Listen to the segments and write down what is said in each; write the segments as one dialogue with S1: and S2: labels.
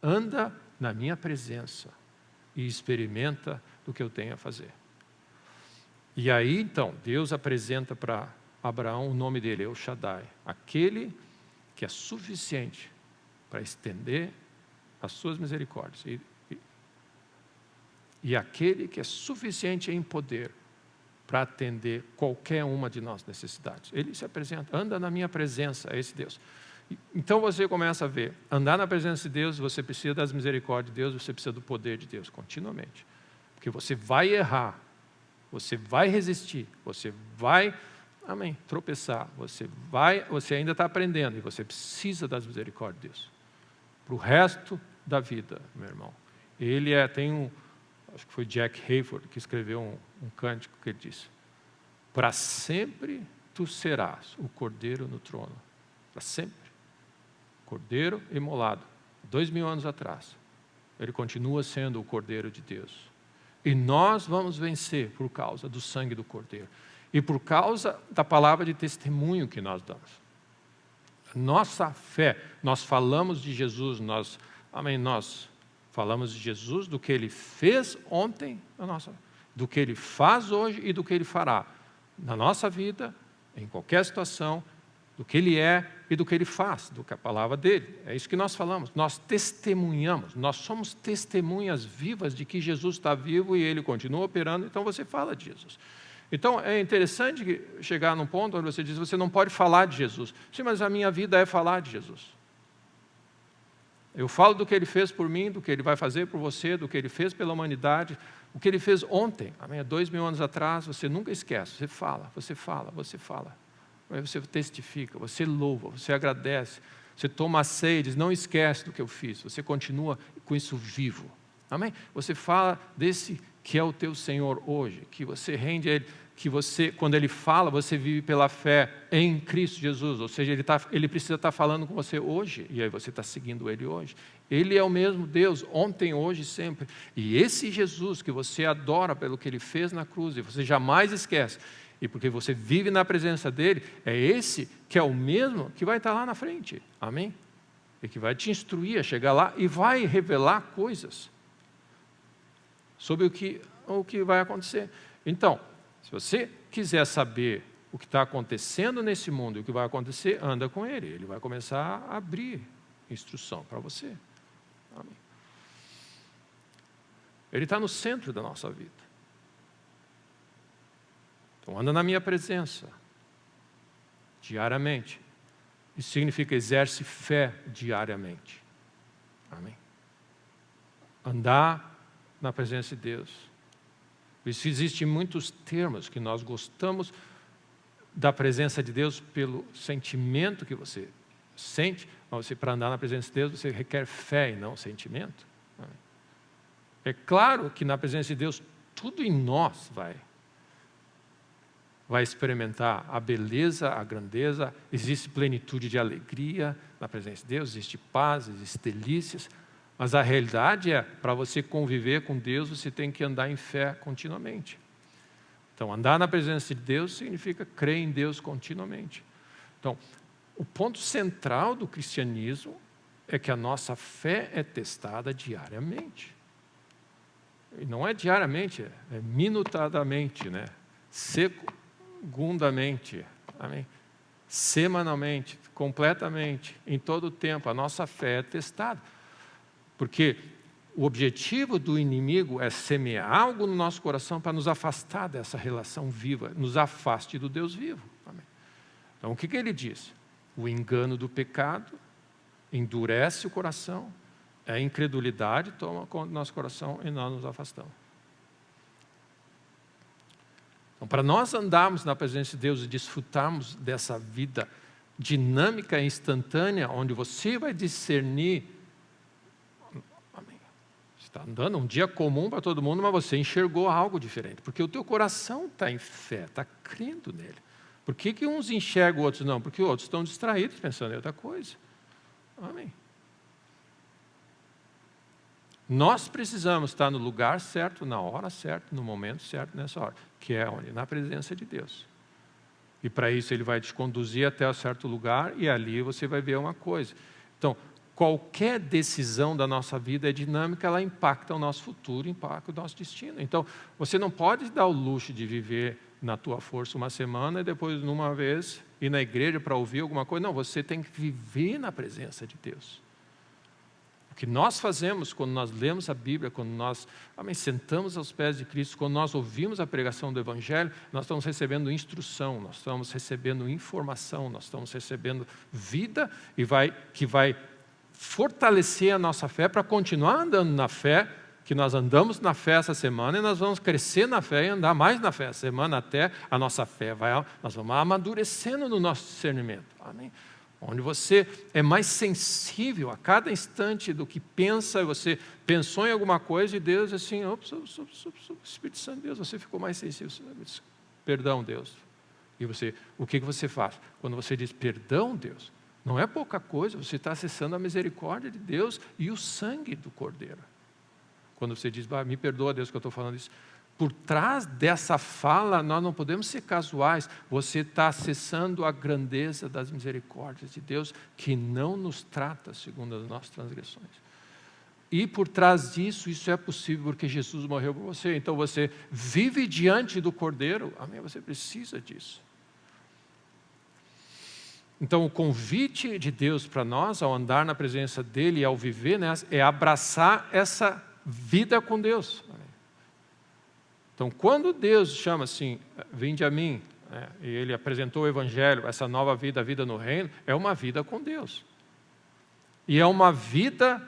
S1: anda na minha presença e experimenta do que eu tenho a fazer. E aí, então, Deus apresenta para Abraão o nome dele, El Shaddai, aquele que é suficiente para estender as suas misericórdias. E aquele que é suficiente em poder para atender qualquer uma de nossas necessidades. Ele se apresenta, anda na minha presença, é esse Deus. Então você começa a ver, andar na presença de Deus, você precisa das misericórdias de Deus, você precisa do poder de Deus, continuamente. Porque você vai errar, você vai resistir, você vai, tropeçar, você ainda está aprendendo, e você precisa das misericórdias de Deus. Para o resto da vida, meu irmão. Ele acho que foi Jack Hayford que escreveu um cântico que ele disse: para sempre tu serás o cordeiro no trono, para sempre. Cordeiro imolado, 2000 anos atrás. Ele continua sendo o cordeiro de Deus. E nós vamos vencer por causa do sangue do cordeiro. E por causa da palavra de testemunho que nós damos. Nossa fé, nós falamos de Jesus, nós falamos de Jesus, do que Ele fez ontem, do que Ele faz hoje e do que Ele fará na nossa vida, em qualquer situação, do que Ele é e do que Ele faz, do que a palavra dEle. É isso que nós falamos, nós testemunhamos, nós somos testemunhas vivas de que Jesus está vivo e Ele continua operando, então você fala de Jesus. Então é interessante chegar num ponto onde você diz, você não pode falar de Jesus. Sim, mas a minha vida é falar de Jesus. Eu falo do que Ele fez por mim, do que Ele vai fazer por você, do que Ele fez pela humanidade, o que Ele fez ontem, 2000 anos atrás, você nunca esquece, você fala. Você testifica, você louva, você agradece, você toma a ceia e diz, não esquece do que eu fiz, você continua com isso vivo. Amém? Você fala desse que é o teu Senhor hoje, que você rende a Ele, que você, quando Ele fala, você vive pela fé em Cristo Jesus, ou seja, Ele precisa estar falando com você hoje, e aí você está seguindo Ele hoje. Ele é o mesmo Deus, ontem, hoje e sempre. E esse Jesus que você adora pelo que Ele fez na cruz, e você jamais esquece, e porque você vive na presença dEle, é esse que é o mesmo que vai estar lá na frente. Amém? E que vai te instruir a chegar lá e vai revelar coisas sobre o que vai acontecer. Então, se você quiser saber o que está acontecendo nesse mundo e o que vai acontecer, anda com Ele. Ele vai começar a abrir instrução para você. Amém. Ele está no centro da nossa vida. Então, anda na minha presença, diariamente. Isso significa exerce fé diariamente. Amém. Andar na presença de Deus. Isso existem muitos termos que nós gostamos da presença de Deus pelo sentimento que você sente. Mas para andar na presença de Deus, você requer fé e não sentimento. Amém. É claro que na presença de Deus, tudo em nós vai experimentar a beleza, a grandeza, existe plenitude de alegria na presença de Deus, existe paz, existe delícias, mas a realidade é, para você conviver com Deus, você tem que andar em fé continuamente. Então, andar na presença de Deus significa crer em Deus continuamente. Então, o ponto central do cristianismo é que a nossa fé é testada diariamente. E não é diariamente, é minutadamente, segundamente, amém? Semanalmente, completamente, em todo o tempo, a nossa fé é testada. Porque o objetivo do inimigo é semear algo no nosso coração para nos afastar dessa relação viva, nos afaste do Deus vivo. Amém? Então, o que ele diz? O engano do pecado endurece o coração, a incredulidade toma conta do nosso coração e nós nos afastamos. Então, para nós andarmos na presença de Deus e desfrutarmos dessa vida dinâmica e instantânea, onde você vai discernir, você está andando um dia comum para todo mundo, mas você enxergou algo diferente, porque o teu coração está em fé, está crendo nele. Por que uns enxergam, outros não? Porque outros estão distraídos, pensando em outra coisa. Amém. Nós precisamos estar no lugar certo, na hora certa, no momento certo, nessa hora, que é onde? Na presença de Deus. E para isso Ele vai te conduzir até um certo lugar e ali você vai ver uma coisa. Então, qualquer decisão da nossa vida é dinâmica, ela impacta o nosso futuro, impacta o nosso destino. Então, você não pode dar o luxo de viver na tua força uma semana e depois, numa vez, ir na igreja para ouvir alguma coisa. Não, você tem que viver na presença de Deus. O que nós fazemos quando nós lemos a Bíblia, quando nós sentamos aos pés de Cristo, quando nós ouvimos a pregação do Evangelho, nós estamos recebendo instrução, nós estamos recebendo informação, nós estamos recebendo vida que vai fortalecer a nossa fé para continuar andando na fé, que nós andamos na fé essa semana e nós vamos crescer na fé e andar mais na fé essa semana até a nossa fé nós vamos amadurecendo no nosso discernimento. Amém? Onde você é mais sensível a cada instante do que pensa, você pensou em alguma coisa e Deus assim, Espírito Santo de Deus, você ficou mais sensível. Perdão, Deus. E o que você faz? Quando você diz perdão, Deus, não é pouca coisa, você está acessando a misericórdia de Deus e o sangue do Cordeiro. Quando você diz, me perdoa, Deus, que eu estou falando isso. Por trás dessa fala, nós não podemos ser casuais. Você está acessando a grandeza das misericórdias de Deus, que não nos trata segundo as nossas transgressões. E por trás disso, isso é possível porque Jesus morreu por você. Então você vive diante do Cordeiro. Amém? Você precisa disso. Então o convite de Deus para nós, ao andar na presença dEle e ao viver nessa, é abraçar essa vida com Deus. Então, quando Deus chama assim, vinde a mim, e Ele apresentou o Evangelho, essa nova vida, a vida no reino, é uma vida com Deus. E é uma vida,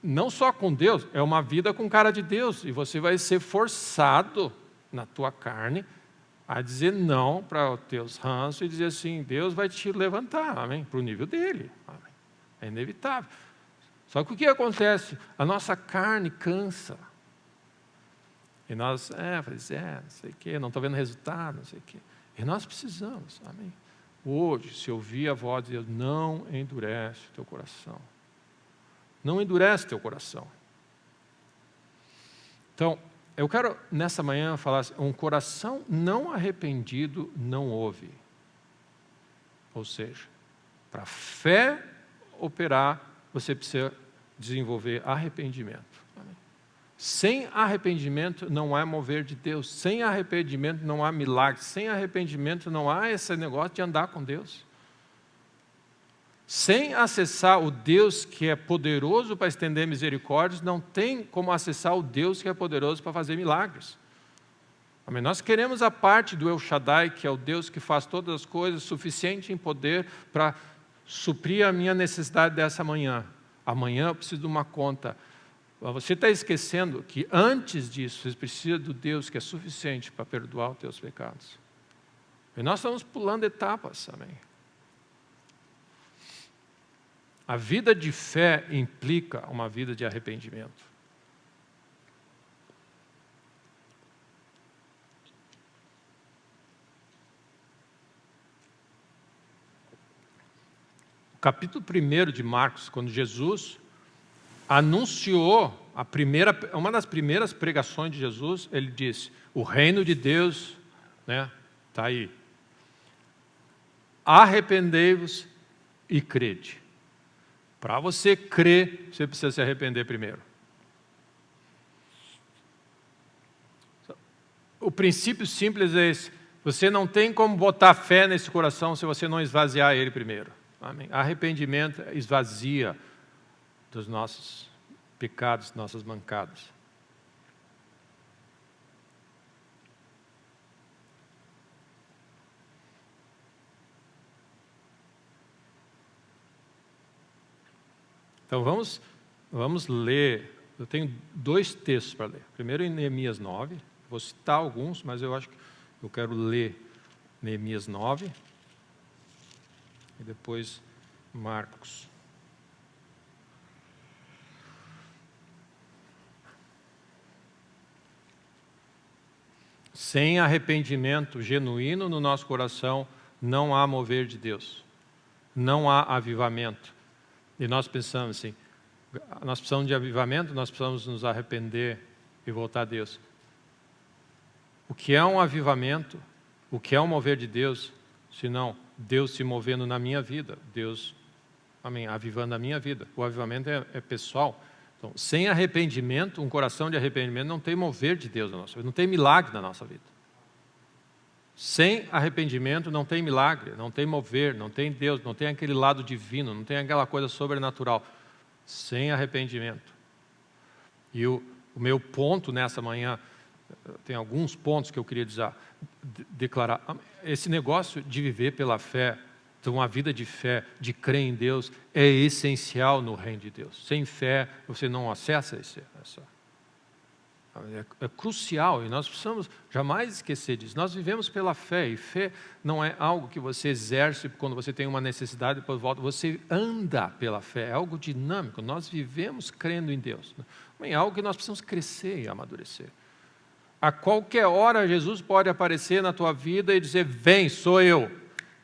S1: não só com Deus, é uma vida com cara de Deus. E você vai ser forçado na tua carne a dizer não para os teus ranços e dizer assim, Deus vai te levantar, amém? Para o nível dele. Amém? É inevitável. Só que o que acontece? A nossa carne cansa. E nós, não sei o quê, não estou vendo resultado, não sei o quê. E nós precisamos, amém? Hoje, se ouvir a voz de Deus, não endurece o teu coração. Não endurece o teu coração. Então, eu quero, nessa manhã, falar assim, um coração não arrependido não ouve. Ou seja, para a fé operar, você precisa desenvolver arrependimento. Sem arrependimento não há mover de Deus. Sem arrependimento não há milagre. Sem arrependimento não há esse negócio de andar com Deus. Sem acessar o Deus que é poderoso para estender misericórdias, não tem como acessar o Deus que é poderoso para fazer milagres. Amém? Nós queremos a parte do El Shaddai, que é o Deus que faz todas as coisas, suficiente em poder para suprir a minha necessidade dessa manhã. Amanhã eu preciso de uma conta. Você está esquecendo que antes disso, você precisa do Deus que é suficiente para perdoar os teus pecados. E nós estamos pulando etapas, amém? A vida de fé implica uma vida de arrependimento. O capítulo 1 de Marcos, quando Jesus anunciou uma das primeiras pregações de Jesus, ele disse, o reino de Deus está aí. Arrependei-vos e crede. Para você crer, você precisa se arrepender primeiro. O princípio simples é esse. Você não tem como botar fé nesse coração se você não esvaziar ele primeiro. Amém? Arrependimento esvazia dos nossos pecados, nossas mancadas. Então vamos ler. Eu tenho 2 textos para ler. Primeiro em Neemias 9. Vou citar alguns, mas eu acho que eu quero ler Neemias 9 e depois Marcos. Sem arrependimento genuíno no nosso coração, não há mover de Deus. Não há avivamento. E nós pensamos assim, nós precisamos de avivamento, nós precisamos nos arrepender e voltar a Deus. O que é um avivamento? O que é um mover de Deus? Senão, Deus se movendo na minha vida, Deus amém, avivando a minha vida. O avivamento é pessoal. Então, sem arrependimento, um coração de arrependimento, não tem mover de Deus na nossa vida, não tem milagre na nossa vida. Sem arrependimento não tem milagre, não tem mover, não tem Deus, não tem aquele lado divino, não tem aquela coisa sobrenatural. Sem arrependimento. E o meu ponto nessa manhã, tem alguns pontos que eu queria declarar. Esse negócio de viver pela fé, ter uma vida de fé, de crer em Deus, é essencial no reino de Deus. Sem fé, você não acessa é crucial, e nós precisamos jamais esquecer disso. Nós vivemos pela fé, e fé não é algo que você exerce quando você tem uma necessidade e depois volta. Você anda pela fé, é algo dinâmico. Nós vivemos crendo em Deus. É algo que nós precisamos crescer e amadurecer. A qualquer hora, Jesus pode aparecer na tua vida e dizer, vem, sou eu.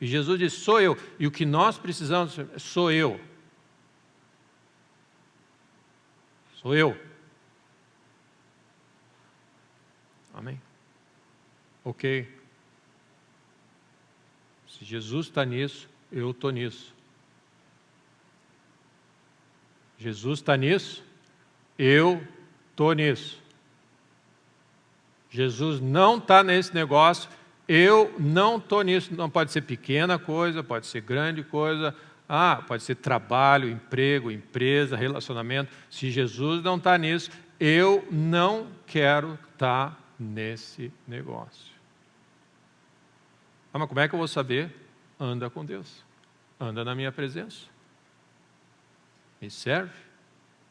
S1: E Jesus diz, sou eu. E o que nós precisamos, sou eu. Sou eu. Amém? Ok. Se Jesus está nisso, eu estou nisso. Jesus está nisso, eu estou nisso. Jesus não está nesse negócio, eu não estou nisso. Não pode ser pequena coisa, pode ser grande coisa, pode ser trabalho, emprego, empresa, relacionamento. Se Jesus não está nisso, eu não quero estar nesse negócio. Mas como é que eu vou saber? Anda com Deus. Anda na minha presença. Me serve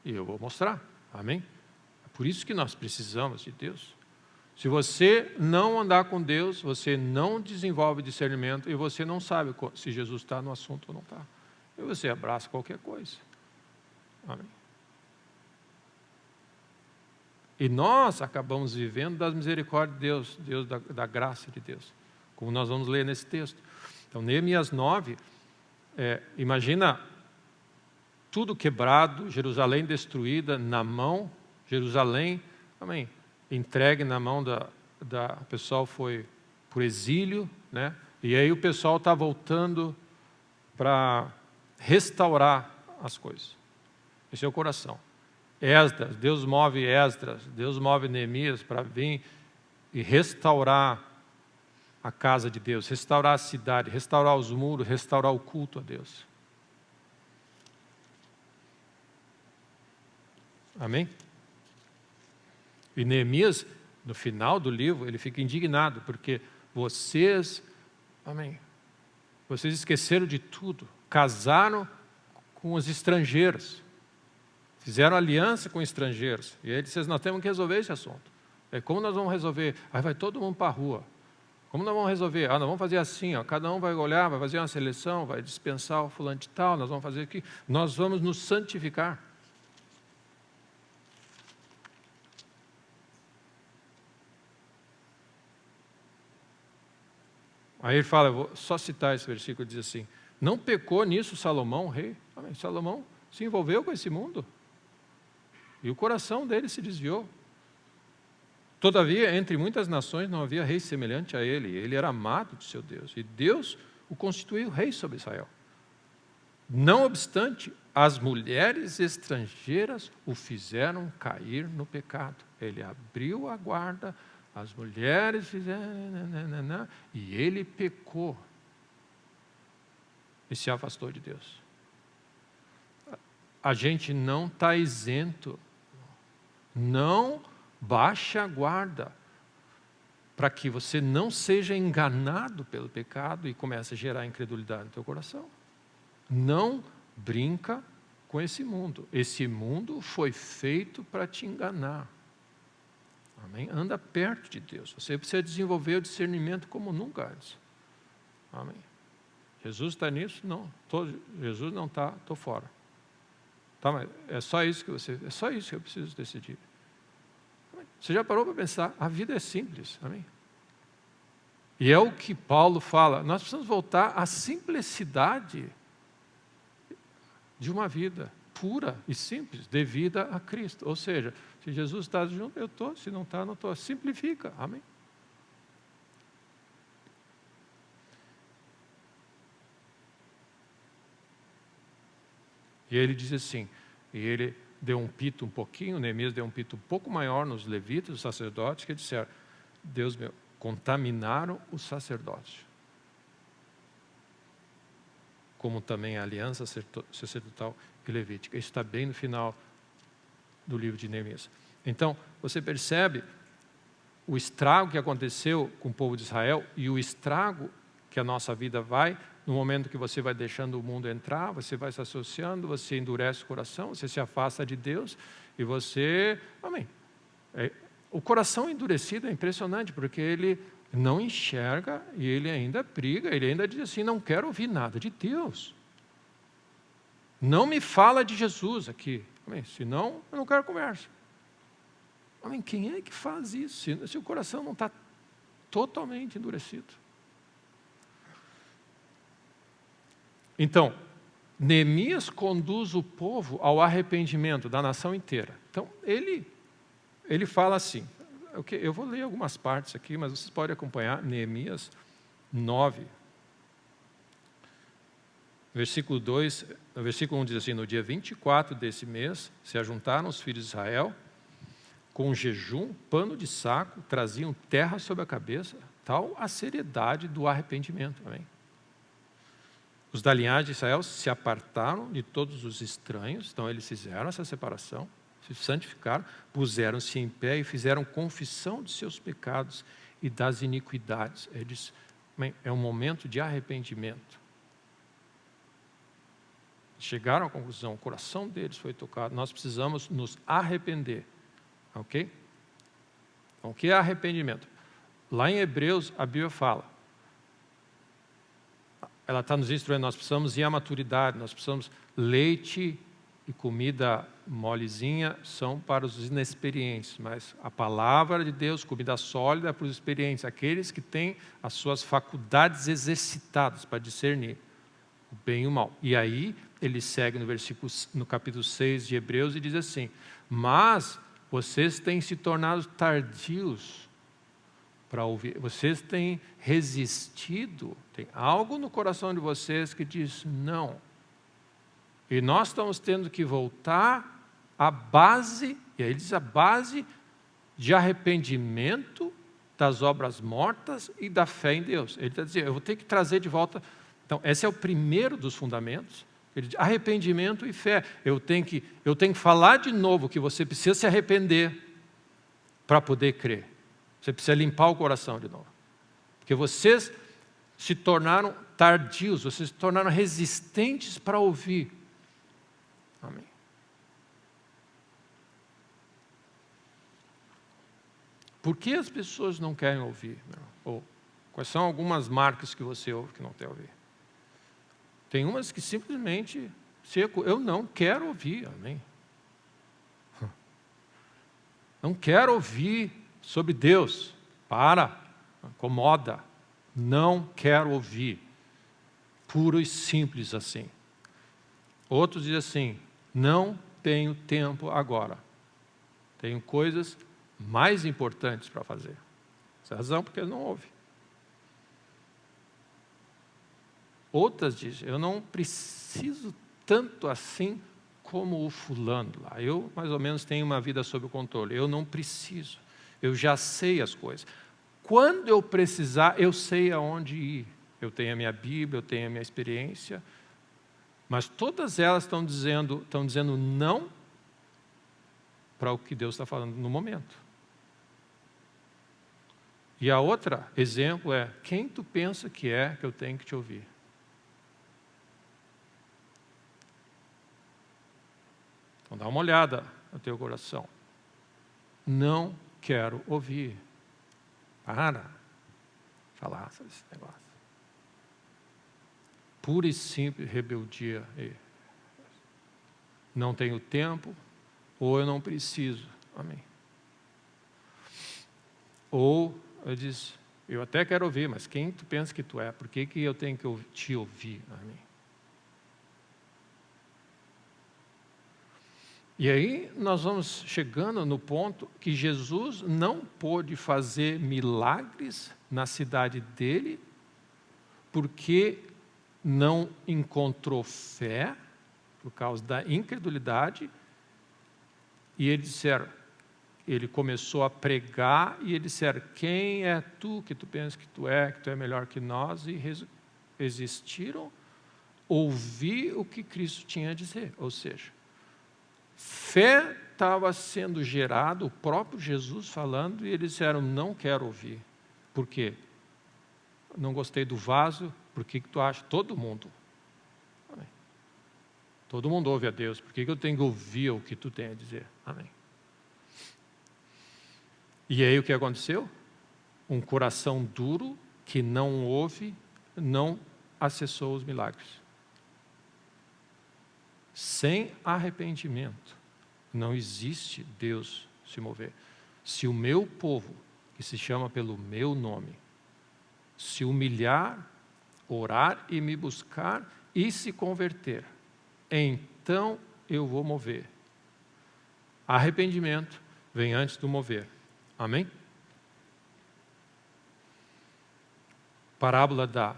S1: e eu vou mostrar. Amém? É por isso que nós precisamos de Deus. Se você não andar com Deus, você não desenvolve discernimento e você não sabe se Jesus está no assunto ou não está. E você abraça qualquer coisa. Amém? E nós acabamos vivendo das misericórdias de Deus, Deus da graça de Deus, como nós vamos ler nesse texto. Então, Neemias 9, imagina tudo quebrado, Jerusalém destruída, na mão, Jerusalém, amém, entregue na mão o pessoal foi por exílio, né? E aí o pessoal está voltando para restaurar as coisas. Esse é o coração. Esdras, Deus move Neemias para vir e restaurar a casa de Deus, restaurar a cidade, restaurar os muros, restaurar o culto a Deus. Amém? E Neemias, no final do livro, ele fica indignado, porque vocês esqueceram de tudo, casaram com os estrangeiros, fizeram aliança com estrangeiros, e ele disse, nós temos que resolver esse assunto. Como nós vamos resolver? Aí vai todo mundo para a rua. Como nós vamos resolver? Nós vamos fazer assim, cada um vai olhar, vai fazer uma seleção, vai dispensar o fulano de tal, nós vamos fazer aqui, nós vamos nos santificar. Aí ele fala, eu vou só citar esse versículo, diz assim, não pecou nisso Salomão, o rei? Amém. Salomão se envolveu com esse mundo. E o coração dele se desviou. Todavia, entre muitas nações não havia rei semelhante a ele. Ele era amado de seu Deus. E Deus o constituiu rei sobre Israel. Não obstante, as mulheres estrangeiras o fizeram cair no pecado. Ele abriu a guarda, as mulheres fizeram, e ele pecou. E se afastou de Deus. A gente não está isento. Não baixe a guarda para que você não seja enganado pelo pecado e comece a gerar incredulidade no teu coração. Não brinca com esse mundo. Esse mundo foi feito para te enganar. Amém? Anda perto de Deus. Você precisa desenvolver o discernimento como nunca antes. Amém? Jesus está nisso? Não. Jesus não está, estou fora. Tá, mas é só isso que eu preciso decidir. Você já parou para pensar? A vida é simples. Amém? E é o que Paulo fala. Nós precisamos voltar à simplicidade de uma vida pura e simples, devida a Cristo. Ou seja, se Jesus está junto, eu estou. Se não está, não estou. Simplifica. Amém? E ele diz assim, e ele deu um pito um pouquinho, Neemias deu um pito um pouco maior nos levitas, os sacerdotes, que disseram, Deus meu, contaminaram o sacerdócio. Como também a aliança sacerdotal e levítica. Isso está bem no final do livro de Neemias. Então, você percebe o estrago que aconteceu com o povo de Israel e o estrago que a nossa vida vai, no momento que você vai deixando o mundo entrar, você vai se associando, você endurece o coração, você se afasta de Deus e você... Amém. O coração endurecido é impressionante, porque ele não enxerga e ele ainda briga, ele ainda diz assim, não quero ouvir nada de Deus. Não me fala de Jesus aqui. Amém. Senão, eu não quero conversa. Amém. Quem é que faz isso? Se o coração não está totalmente endurecido. Então, Neemias conduz o povo ao arrependimento da nação inteira. Então, ele fala assim, eu vou ler algumas partes aqui, mas vocês podem acompanhar, Neemias 9, versículo 2, no versículo 1 diz assim, no dia 24 desse mês, se ajuntaram os filhos de Israel, com jejum, pano de saco, traziam terra sobre a cabeça, tal a seriedade do arrependimento. Amém? Os da linhagem de Israel se apartaram de todos os estranhos, então eles fizeram essa separação, se santificaram, puseram-se em pé e fizeram confissão de seus pecados e das iniquidades. Eles, é um momento de arrependimento. Chegaram à conclusão, o coração deles foi tocado, nós precisamos nos arrepender. Ok? Então, o que é arrependimento? Lá em Hebreus, a Bíblia fala, ela está nos instruindo, nós precisamos ir à maturidade, nós precisamos, leite e comida molezinha são para os inexperientes, mas a palavra de Deus, comida sólida é para os experientes, aqueles que têm as suas faculdades exercitadas para discernir o bem e o mal. E aí, ele segue no capítulo 6 de Hebreus e diz assim, mas vocês têm se tornado tardios para ouvir, vocês têm resistido, tem algo no coração de vocês que diz não. E nós estamos tendo que voltar à base, e aí ele diz a base de arrependimento das obras mortas e da fé em Deus. Ele está dizendo, eu vou ter que trazer de volta. Então, esse é o primeiro dos fundamentos. Ele diz, arrependimento e fé. Eu tenho que falar de novo que você precisa se arrepender para poder crer. Você precisa limpar o coração de novo. Porque vocês se tornaram tardios, vocês se tornaram resistentes para ouvir. Amém. Por que as pessoas não querem ouvir? Ou quais são algumas marcas que você ouve que não quer ouvir? Tem umas que simplesmente, eu não quero ouvir, amém? Não quero ouvir sobre Deus, incomoda, não quero ouvir, puro e simples assim. Outros dizem assim, não tenho tempo agora, tenho coisas mais importantes para fazer. Essa é a razão porque ele não ouve. Outras dizem, eu não preciso tanto assim como o fulano lá. Eu, mais ou menos, tenho uma vida sob controle. Eu não preciso. Eu já sei as coisas. Quando eu precisar, eu sei aonde ir. Eu tenho a minha Bíblia, eu tenho a minha experiência. Mas todas elas estão dizendo não para o que Deus está falando no momento. E a outra exemplo é, quem tu pensa que eu tenho que te ouvir? Então dá uma olhada no teu coração. Não quero ouvir. Para falar sobre esse negócio. Pura e simples rebeldia. Não tenho tempo, ou eu não preciso. Amém. Ou eu disse, eu até quero ouvir, mas quem tu pensa que tu é? Por que eu tenho que te ouvir? Amém. E aí nós vamos chegando no ponto que Jesus não pôde fazer milagres na cidade dele, porque não encontrou fé, por causa da incredulidade. E ele começou a pregar e eles disseram: quem é tu que tu pensas que tu é melhor que nós? E resistiram ouvir o que Cristo tinha a dizer. Ou seja, fé estava sendo gerada, o próprio Jesus falando, e eles disseram: não quero ouvir. Por quê? Não gostei do vaso. Por que tu acha? Todo mundo. Amém. Todo mundo ouve a Deus. Por que eu tenho que ouvir o que tu tem a dizer? Amém. E aí o que aconteceu? Um coração duro que não ouve, não acessou os milagres. Sem arrependimento, não existe Deus se mover. Se o meu povo, que se chama pelo meu nome, se humilhar, orar e me buscar e se converter, então eu vou mover. Arrependimento vem antes do mover. Amém? Parábola da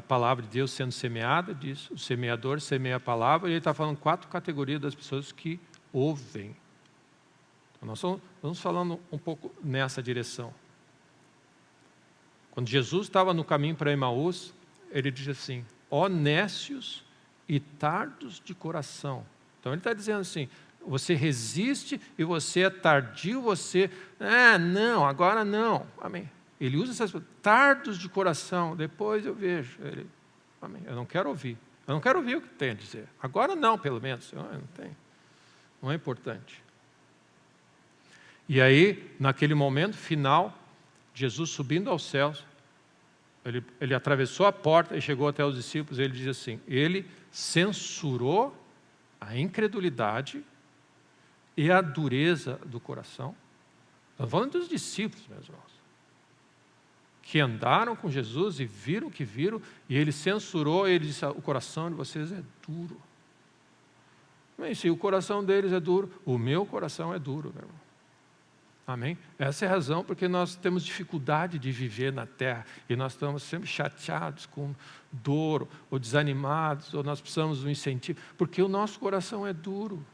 S1: palavra de Deus sendo semeada, diz: o semeador semeia a palavra, e ele está falando 4 categorias das pessoas que ouvem. Então, nós vamos falando um pouco nessa direção. Quando Jesus estava no caminho para Emaús, ele diz assim: ó nécios e tardos de coração. Então ele está dizendo assim: você resiste e você é tardio, você... não, agora não. Amém. Ele usa essas palavras: tardos de coração, depois eu vejo. Ele, amém. Eu não quero ouvir. Eu não quero ouvir o que tem a dizer. Agora não, pelo menos. Eu não tenho. Não é importante. E aí, naquele momento final, Jesus subindo aos céus, ele atravessou a porta e chegou até os discípulos, e ele diz assim: ele censurou a incredulidade e a dureza do coração. Estamos falando dos discípulos, meus irmãos, que andaram com Jesus e viram o que viram, e ele censurou, e ele disse: o coração de vocês é duro. Mas se o coração deles é duro, o meu coração é duro, meu irmão. Amém? Essa é a razão porque nós temos dificuldade de viver na terra, e nós estamos sempre chateados, com dor, ou desanimados, ou nós precisamos de um incentivo, porque o nosso coração é duro,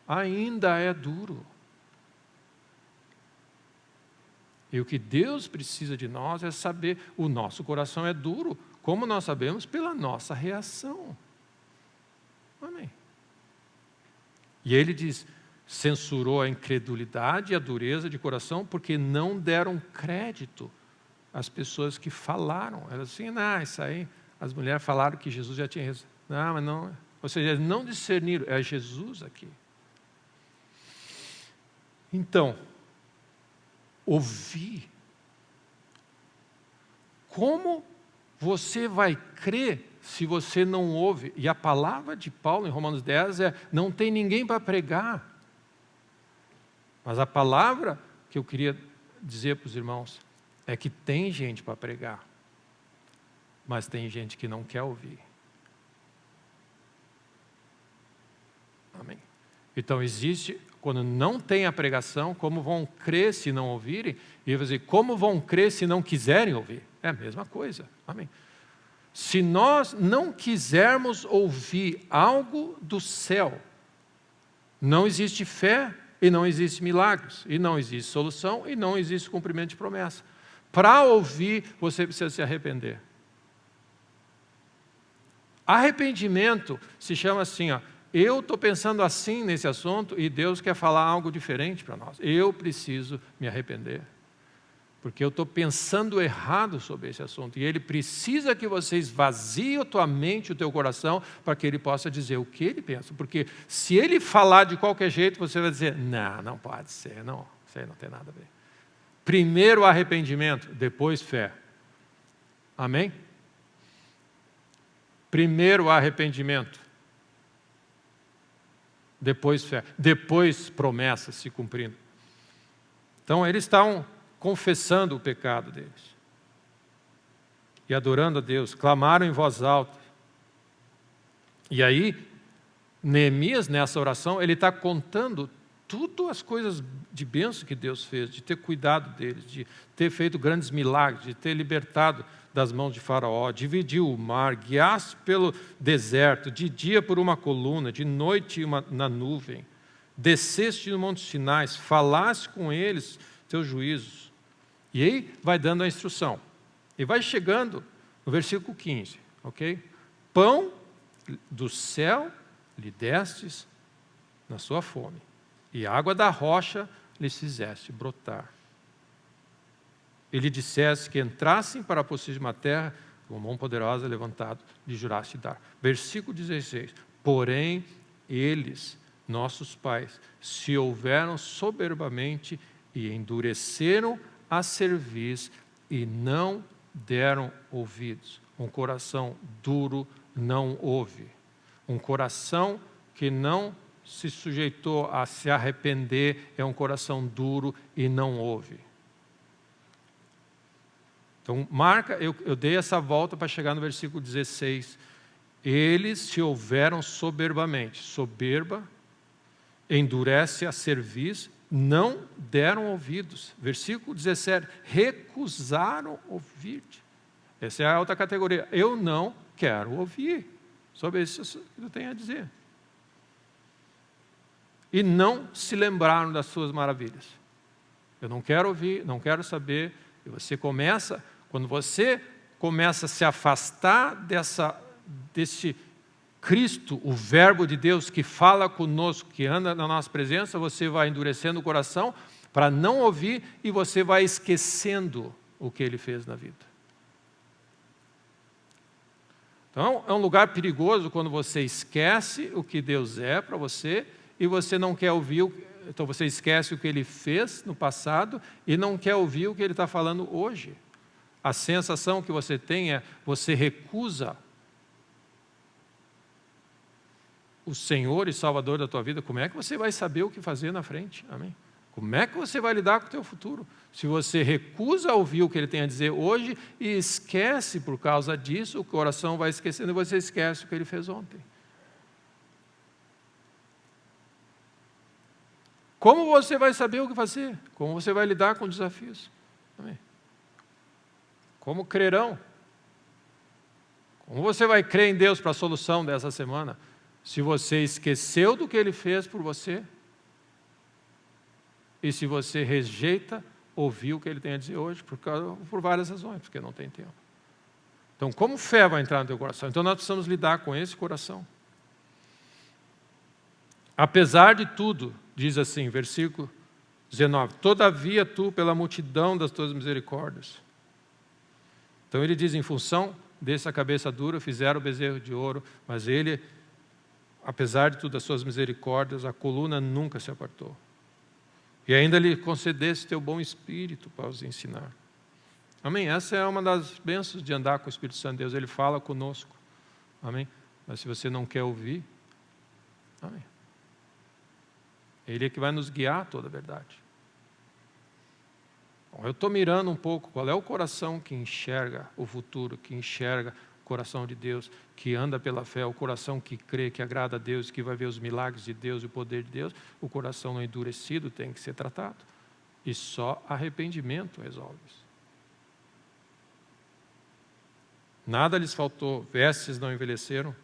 S1: ainda é duro. E o que Deus precisa de nós é saber: o nosso coração é duro. Como nós sabemos? Pela nossa reação. Amém. E ele diz: censurou a incredulidade e a dureza de coração, porque não deram crédito às pessoas que falaram. Elas assim: isso aí, as mulheres falaram que Jesus já tinha resolvido. Não, mas não. Ou seja, eles não discerniram, é Jesus aqui. Então, ouvir. Como você vai crer se você não ouve? E a palavra de Paulo em Romanos 10 é: não tem ninguém para pregar. Mas a palavra que eu queria dizer para os irmãos é que tem gente para pregar, mas tem gente que não quer ouvir. Amém. Então existe, quando não tem a pregação, como vão crer se não ouvirem? E eu vou dizer: como vão crer se não quiserem ouvir? É a mesma coisa. Amém. Se nós não quisermos ouvir algo do céu, não existe fé, e não existe milagres, e não existe solução, e não existe cumprimento de promessa. Para ouvir, você precisa se arrepender. Arrependimento se chama assim: eu estou pensando assim nesse assunto, e Deus quer falar algo diferente para nós. Eu preciso me arrepender, porque eu estou pensando errado sobre esse assunto, e Ele precisa que você esvazie a tua mente, o teu coração, para que Ele possa dizer o que Ele pensa. Porque se Ele falar de qualquer jeito, você vai dizer: não pode ser, não, isso aí não tem nada a ver. Primeiro arrependimento, depois fé. Amém? Primeiro arrependimento, depois fé, depois promessas se cumprindo. Então eles estavam confessando o pecado deles e adorando a Deus, clamaram em voz alta. E aí, Neemias, nessa oração, ele está contando tudo as coisas de bênção que Deus fez, de ter cuidado deles, de ter feito grandes milagres, de ter libertado das mãos de Faraó, dividiu o mar, guiaste pelo deserto, de dia por uma coluna, de noite na nuvem, desceste no monte Sinai, falaste com eles teus juízos. E aí vai dando a instrução. E vai chegando no versículo 15, ok? Pão do céu lhe destes na sua fome, e água da rocha lhes fizeste brotar. E lhe disseste que entrassem para a possível terra, com mão poderosa levantado, lhe juraste dar. Versículo 16. Porém, eles, nossos pais, se houveram soberbamente e endureceram a cerviz e não deram ouvidos. Um coração duro não ouve. Um coração que não se sujeitou a se arrepender é um coração duro e não ouve. Então, marca, eu dei essa volta para chegar no versículo 16. Eles se houveram soberbamente. Soberba endurece a cerviz, não deram ouvidos. Versículo 17. Recusaram ouvir-te. Essa é a alta categoria. Eu não quero ouvir sobre isso que eu tenho a dizer. E não se lembraram das suas maravilhas. Eu não quero ouvir, não quero saber. E quando você começa a se afastar desse Cristo, o Verbo de Deus que fala conosco, que anda na nossa presença, você vai endurecendo o coração para não ouvir e você vai esquecendo o que Ele fez na vida. Então, é um lugar perigoso quando você esquece o que Deus é para você e você não quer ouvir, então você esquece o que Ele fez no passado e não quer ouvir o que Ele está falando hoje. A sensação que você tem é, você recusa o Senhor e Salvador da tua vida. Como é que você vai saber o que fazer na frente? Amém? Como é que você vai lidar com o teu futuro? Se você recusa ouvir o que Ele tem a dizer hoje e esquece por causa disso, o coração vai esquecendo e você esquece o que Ele fez ontem. Como você vai saber o que fazer? Como você vai lidar com desafios? Amém? Como crerão? Como você vai crer em Deus para a solução dessa semana? Se você esqueceu do que Ele fez por você e se você rejeita ouvir o que Ele tem a dizer hoje, por várias razões, porque não tem tempo. Então, como fé vai entrar no teu coração? Então, nós precisamos lidar com esse coração. Apesar de tudo, diz assim, versículo 19, todavia tu, pela multidão das tuas misericórdias. Então, ele diz, em função dessa cabeça dura, fizeram o bezerro de ouro, mas ele, apesar de tudo, das suas misericórdias, a coluna nunca se apartou. E ainda lhe concedesse teu bom espírito para os ensinar. Amém? Essa é uma das bênçãos de andar com o Espírito Santo de Deus. Ele fala conosco. Amém? Mas se você não quer ouvir, amém. Ele é que vai nos guiar a toda a verdade. Bom, eu estou mirando um pouco qual é o coração que enxerga o futuro, que enxerga o coração de Deus, que anda pela fé, o coração que crê, que agrada a Deus, que vai ver os milagres de Deus e o poder de Deus. O coração não endurecido tem que ser tratado. E só arrependimento resolve isso. Nada lhes faltou, vestes não envelheceram.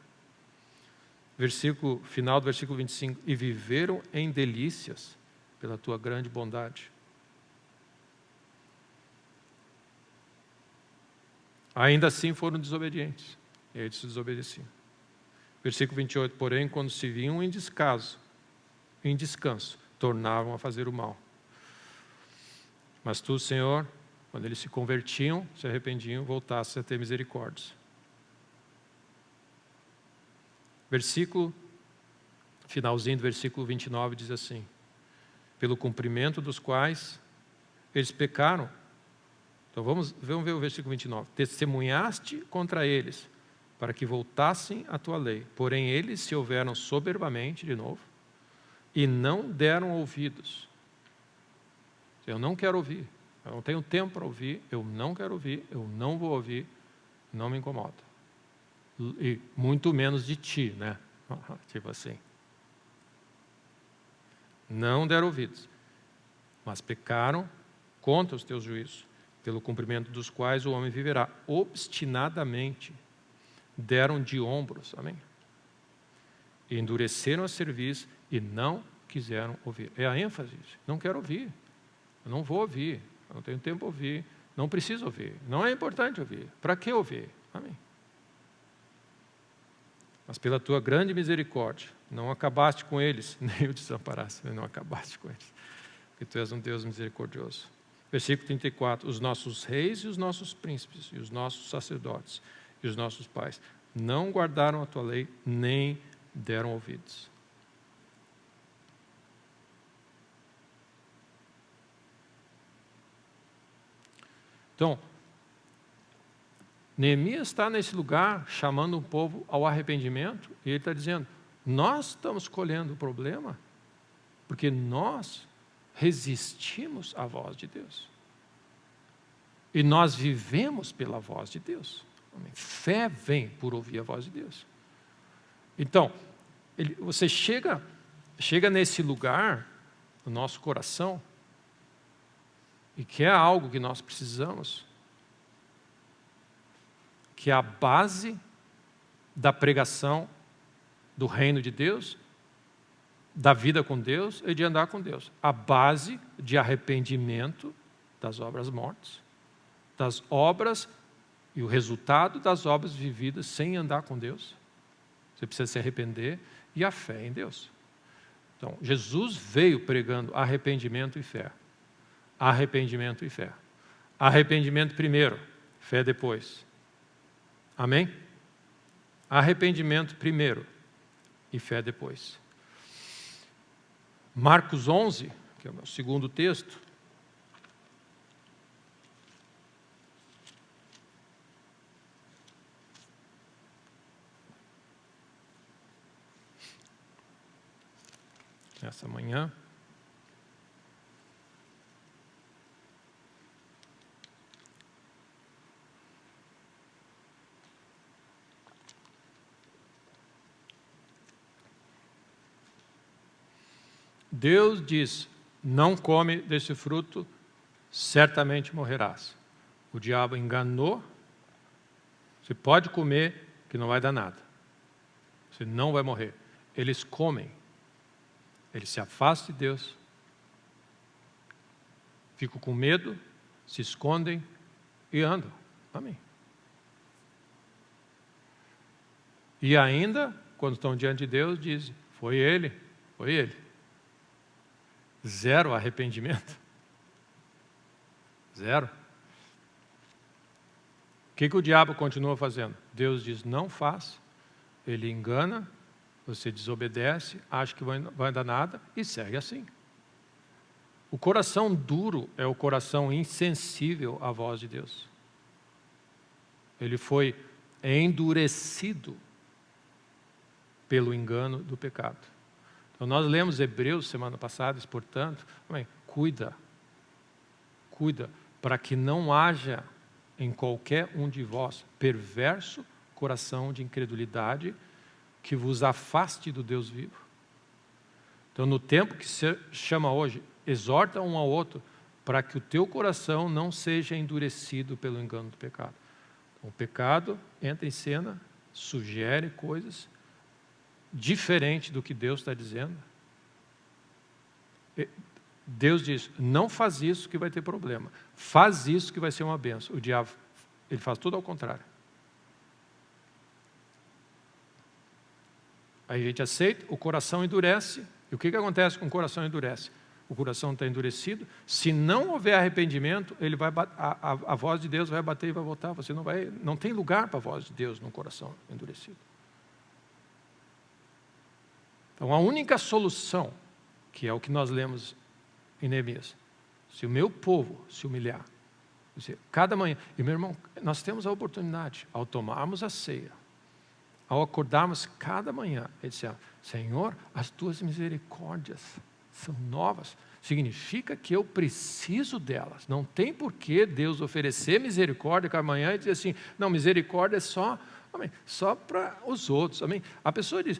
S1: Final do versículo 25, e viveram em delícias pela tua grande bondade. Ainda assim foram desobedientes, e eles se desobedeciam. Versículo 28, porém, quando se viam em descanso, tornavam a fazer o mal. Mas tu, Senhor, quando eles se convertiam, se arrependiam, voltassem a ter misericórdia. Finalzinho do versículo 29 diz assim, pelo cumprimento dos quais eles pecaram. Então vamos ver o versículo 29. Testemunhaste contra eles, para que voltassem à tua lei. Porém eles se houveram soberbamente, de novo, e não deram ouvidos. Eu não quero ouvir, eu não tenho tempo para ouvir, eu não quero ouvir, eu não vou ouvir, não me incomoda. E muito menos de ti, né? Tipo assim. Não deram ouvidos, mas pecaram contra os teus juízos. pelo cumprimento dos quais o homem viverá. Obstinadamente deram de ombros, amém? E endureceram a cerviz e não quiseram ouvir. É a ênfase, não quero ouvir, eu não vou ouvir, eu não tenho tempo para ouvir, não preciso ouvir, não é importante ouvir, para que ouvir? Amém. Mas pela tua grande misericórdia, não acabaste com eles, nem o desamparaste, não acabaste com eles, porque tu és um Deus misericordioso. Versículo 34, os nossos reis e os nossos príncipes, e os nossos sacerdotes, e os nossos pais, não guardaram a tua lei, nem deram ouvidos. Então, Neemias está nesse lugar chamando o povo ao arrependimento e ele está dizendo, nós estamos colhendo o problema porque nós resistimos à voz de Deus. E nós vivemos pela voz de Deus. Amém. Fé vem por ouvir a voz de Deus. Então, você chega nesse lugar, no nosso coração, e que é algo que nós precisamos, que é a base da pregação do reino de Deus, da vida com Deus e de andar com Deus. A base de arrependimento das obras mortas, das obras e o resultado das obras vividas sem andar com Deus. Você precisa se arrepender e a fé em Deus. Então, Jesus veio pregando arrependimento e fé. Arrependimento e fé. Arrependimento primeiro, fé depois. Amém? Arrependimento primeiro e fé depois. Marcos 11, que é o meu segundo texto. Essa manhã. Deus diz, não come desse fruto, certamente morrerás. O diabo enganou, você pode comer que não vai dar nada. Você não vai morrer. Eles comem, eles se afastam de Deus, ficam com medo, se escondem e andam. Amém. E ainda, quando estão diante de Deus, dizem, foi ele. Zero arrependimento. Zero. O que o diabo continua fazendo? Deus diz, não faz. Ele engana, você desobedece, acha que vai dar nada e segue assim. O coração duro é o coração insensível à voz de Deus. Ele foi endurecido pelo engano do pecado. Então, nós lemos Hebreus semana passada, portanto, cuida para que não haja em qualquer um de vós perverso coração de incredulidade que vos afaste do Deus vivo. Então, no tempo que se chama hoje, exorta um ao outro para que o teu coração não seja endurecido pelo engano do pecado. Então, o pecado entra em cena, sugere coisas diferente do que Deus está dizendo. Deus diz, não faz isso que vai ter problema. Faz isso que vai ser uma bênção. O diabo, ele faz tudo ao contrário. Aí a gente aceita, o coração endurece. E o que acontece com o coração endurece? O coração está endurecido. Se não houver arrependimento, ele vai a voz de Deus vai bater e vai voltar. Você não tem lugar para a voz de Deus no coração endurecido. Então, a única solução, que é o que nós lemos em Neemias, se o meu povo se humilhar, cada manhã, e meu irmão, nós temos a oportunidade, ao tomarmos a ceia, ao acordarmos cada manhã, ele disse, Senhor, as tuas misericórdias são novas, significa que eu preciso delas, não tem por que Deus oferecer misericórdia cada manhã e dizer assim, não, misericórdia é só para os outros, amém? A pessoa diz,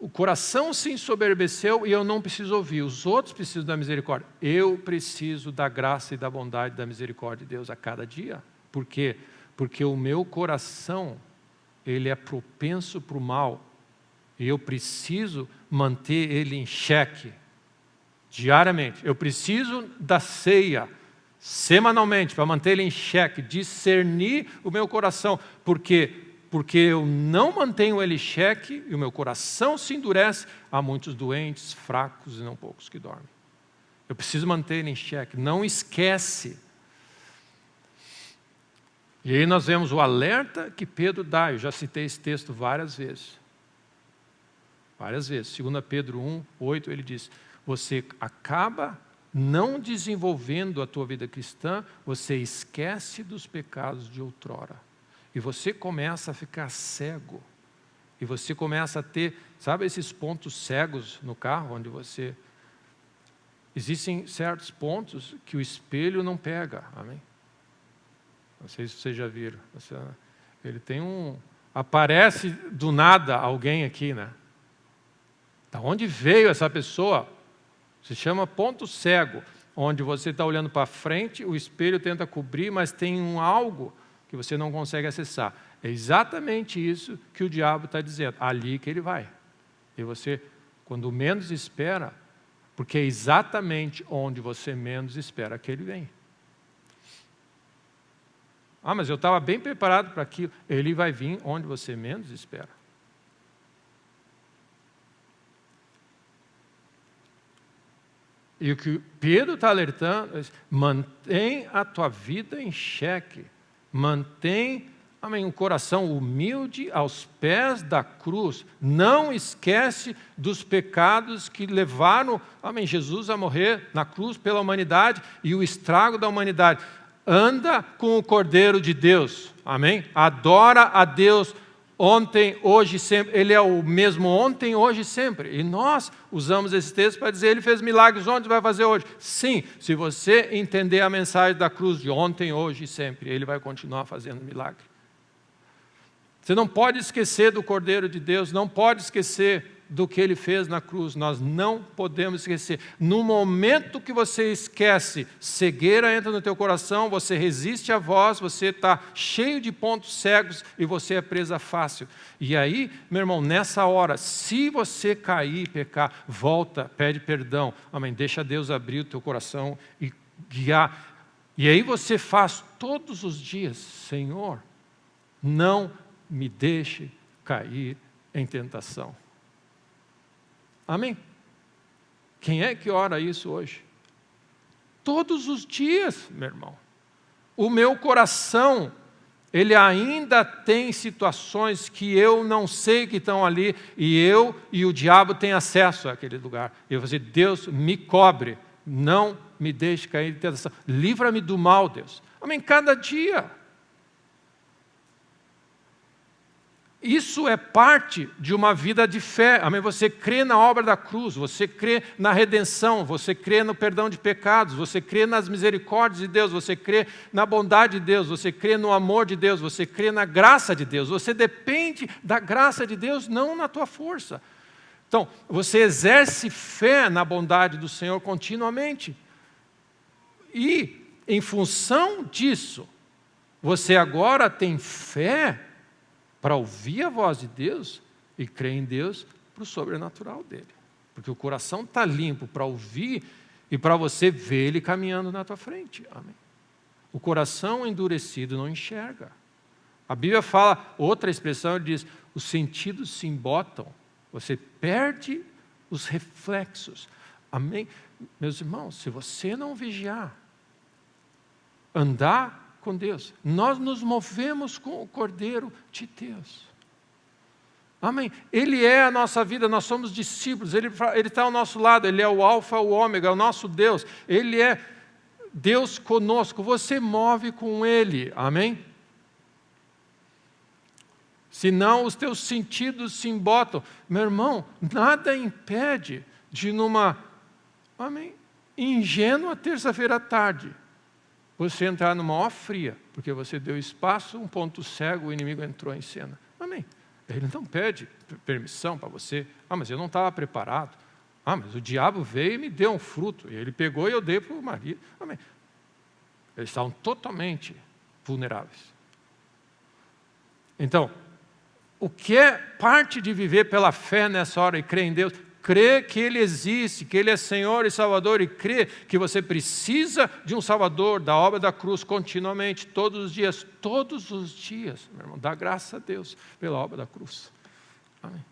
S1: O coração se ensoberbeceu e eu não preciso ouvir. Os outros precisam da misericórdia. Eu preciso da graça e da bondade e da misericórdia de Deus a cada dia. Por quê? Porque o meu coração, ele é propenso para o mal. E eu preciso manter ele em xeque, diariamente. Eu preciso da ceia, semanalmente, para manter ele em xeque, discernir o meu coração. Por quê? Porque eu não mantenho ele em xeque e o meu coração se endurece. Há muitos doentes, fracos e não poucos que dormem. Eu preciso manter ele em xeque. Não esquece. E aí nós vemos o alerta que Pedro dá. Eu já citei esse texto várias vezes. Várias vezes. 2 Pedro 1:8, ele diz: você acaba não desenvolvendo a tua vida cristã, você esquece dos pecados de outrora. E você começa a ficar cego. E você começa a ter, sabe esses pontos cegos no carro, onde você... Existem certos pontos que o espelho não pega, amém? Não sei se vocês já viram. Ele tem aparece do nada alguém aqui, né? Da onde veio essa pessoa? Se chama ponto cego, onde você está olhando para frente, o espelho tenta cobrir, mas tem algo que você não consegue acessar. É exatamente isso que o diabo está dizendo. Ali que ele vai. E você, quando menos espera, porque é exatamente onde você menos espera que ele vem. Ah, mas eu estava bem preparado para aquilo. Ele vai vir onde você menos espera. E o que Pedro está alertando é: mantém a tua vida em xeque. Mantém, amém, um coração humilde aos pés da cruz. Não esquece dos pecados que levaram, amém, Jesus a morrer na cruz pela humanidade e o estrago da humanidade. Anda com o Cordeiro de Deus, amém? Adora a Deus ontem, hoje e sempre. Ele é o mesmo ontem, hoje e sempre. E nós usamos esse texto para dizer: ele fez milagres ontem, vai fazer hoje. Sim, se você entender a mensagem da cruz de ontem, hoje e sempre, ele vai continuar fazendo milagre. Você não pode esquecer do Cordeiro de Deus, não pode esquecer do que ele fez na cruz. Nós não podemos esquecer. No momento que você esquece, cegueira entra no teu coração, você resiste à voz, você está cheio de pontos cegos e você é presa fácil. E aí, meu irmão, nessa hora, se você cair e pecar, volta, pede perdão. Amém. Deixa Deus abrir o teu coração e guiar. E aí você faz todos os dias: Senhor, não me deixe cair em tentação. Amém? Quem é que ora isso hoje? Todos os dias, meu irmão. O meu coração, ele ainda tem situações que eu não sei que estão ali, e eu e o diabo têm acesso àquele lugar. Eu vou dizer: Deus, me cobre, não me deixe cair em tentação. Livra-me do mal, Deus. Amém? Cada dia. Isso é parte de uma vida de fé. Amém? Você crê na obra da cruz, você crê na redenção, você crê no perdão de pecados, você crê nas misericórdias de Deus, você crê na bondade de Deus, você crê no amor de Deus, você crê na graça de Deus. Você depende da graça de Deus, não na tua força. Então, você exerce fé na bondade do Senhor continuamente. E, em função disso, você agora tem fé para ouvir a voz de Deus e crer em Deus para o sobrenatural dele. Porque o coração está limpo para ouvir e para você ver ele caminhando na tua frente. Amém. O coração endurecido não enxerga. A Bíblia fala, outra expressão, ele diz: os sentidos se embotam, você perde os reflexos. Amém? Meus irmãos, se você não vigiar, andar com Deus, nós nos movemos com o Cordeiro de Deus. Amém? Ele é a nossa vida, nós somos discípulos, Ele está ao nosso lado, Ele é o alfa, o ômega, o nosso Deus, Ele é Deus conosco, você move com Ele, amém? Senão os teus sentidos se embotam. Meu irmão, nada impede de numa, amém, ingênua terça-feira à tarde, você entrar numa hora fria, porque você deu espaço, um ponto cego, o inimigo entrou em cena. Amém? Ele não pede permissão para você. Mas eu não estava preparado. Mas o diabo veio e me deu um fruto. E ele pegou e eu dei para o marido. Amém. Eles estavam totalmente vulneráveis. Então, o que é parte de viver pela fé nessa hora e crer em Deus? Crer que Ele existe, que Ele é Senhor e Salvador, e crer que você precisa de um Salvador, da obra da cruz, continuamente, todos os dias, meu irmão. Dá graça a Deus pela obra da cruz. Amém.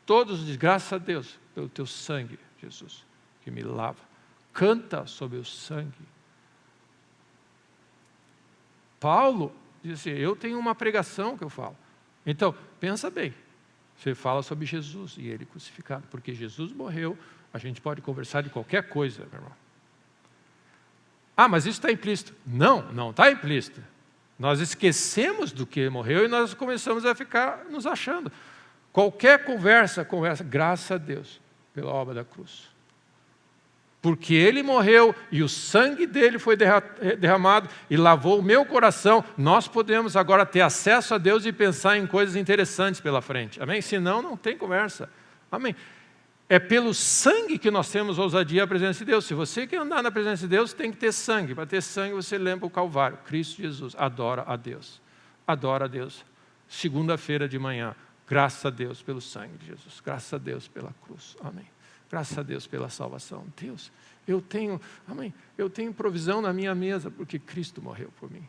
S1: Todos os dias, graças a Deus pelo teu sangue, Jesus, que me lava. Canta sobre o sangue. Paulo diz assim, eu tenho uma pregação que eu falo. Então, pensa bem. Você fala sobre Jesus e Ele crucificado. Porque Jesus morreu, a gente pode conversar de qualquer coisa, meu irmão. Mas isso está implícito. Não está implícito. Nós esquecemos do que Ele morreu e nós começamos a ficar nos achando. Qualquer conversa, graças a Deus, pela obra da cruz. Porque Ele morreu e o sangue dele foi derramado e lavou o meu coração, nós podemos agora ter acesso a Deus e pensar em coisas interessantes pela frente. Amém? Senão, não tem conversa. Amém? É pelo sangue que nós temos ousadia à presença de Deus. Se você quer andar na presença de Deus, tem que ter sangue. Para ter sangue, você lembra o Calvário. Cristo Jesus. Adora a Deus. Adora a Deus. Segunda-feira de manhã. Graças a Deus pelo sangue de Jesus. Graças a Deus pela cruz. Amém. Graças a Deus pela salvação. Deus, eu tenho provisão na minha mesa, porque Cristo morreu por mim.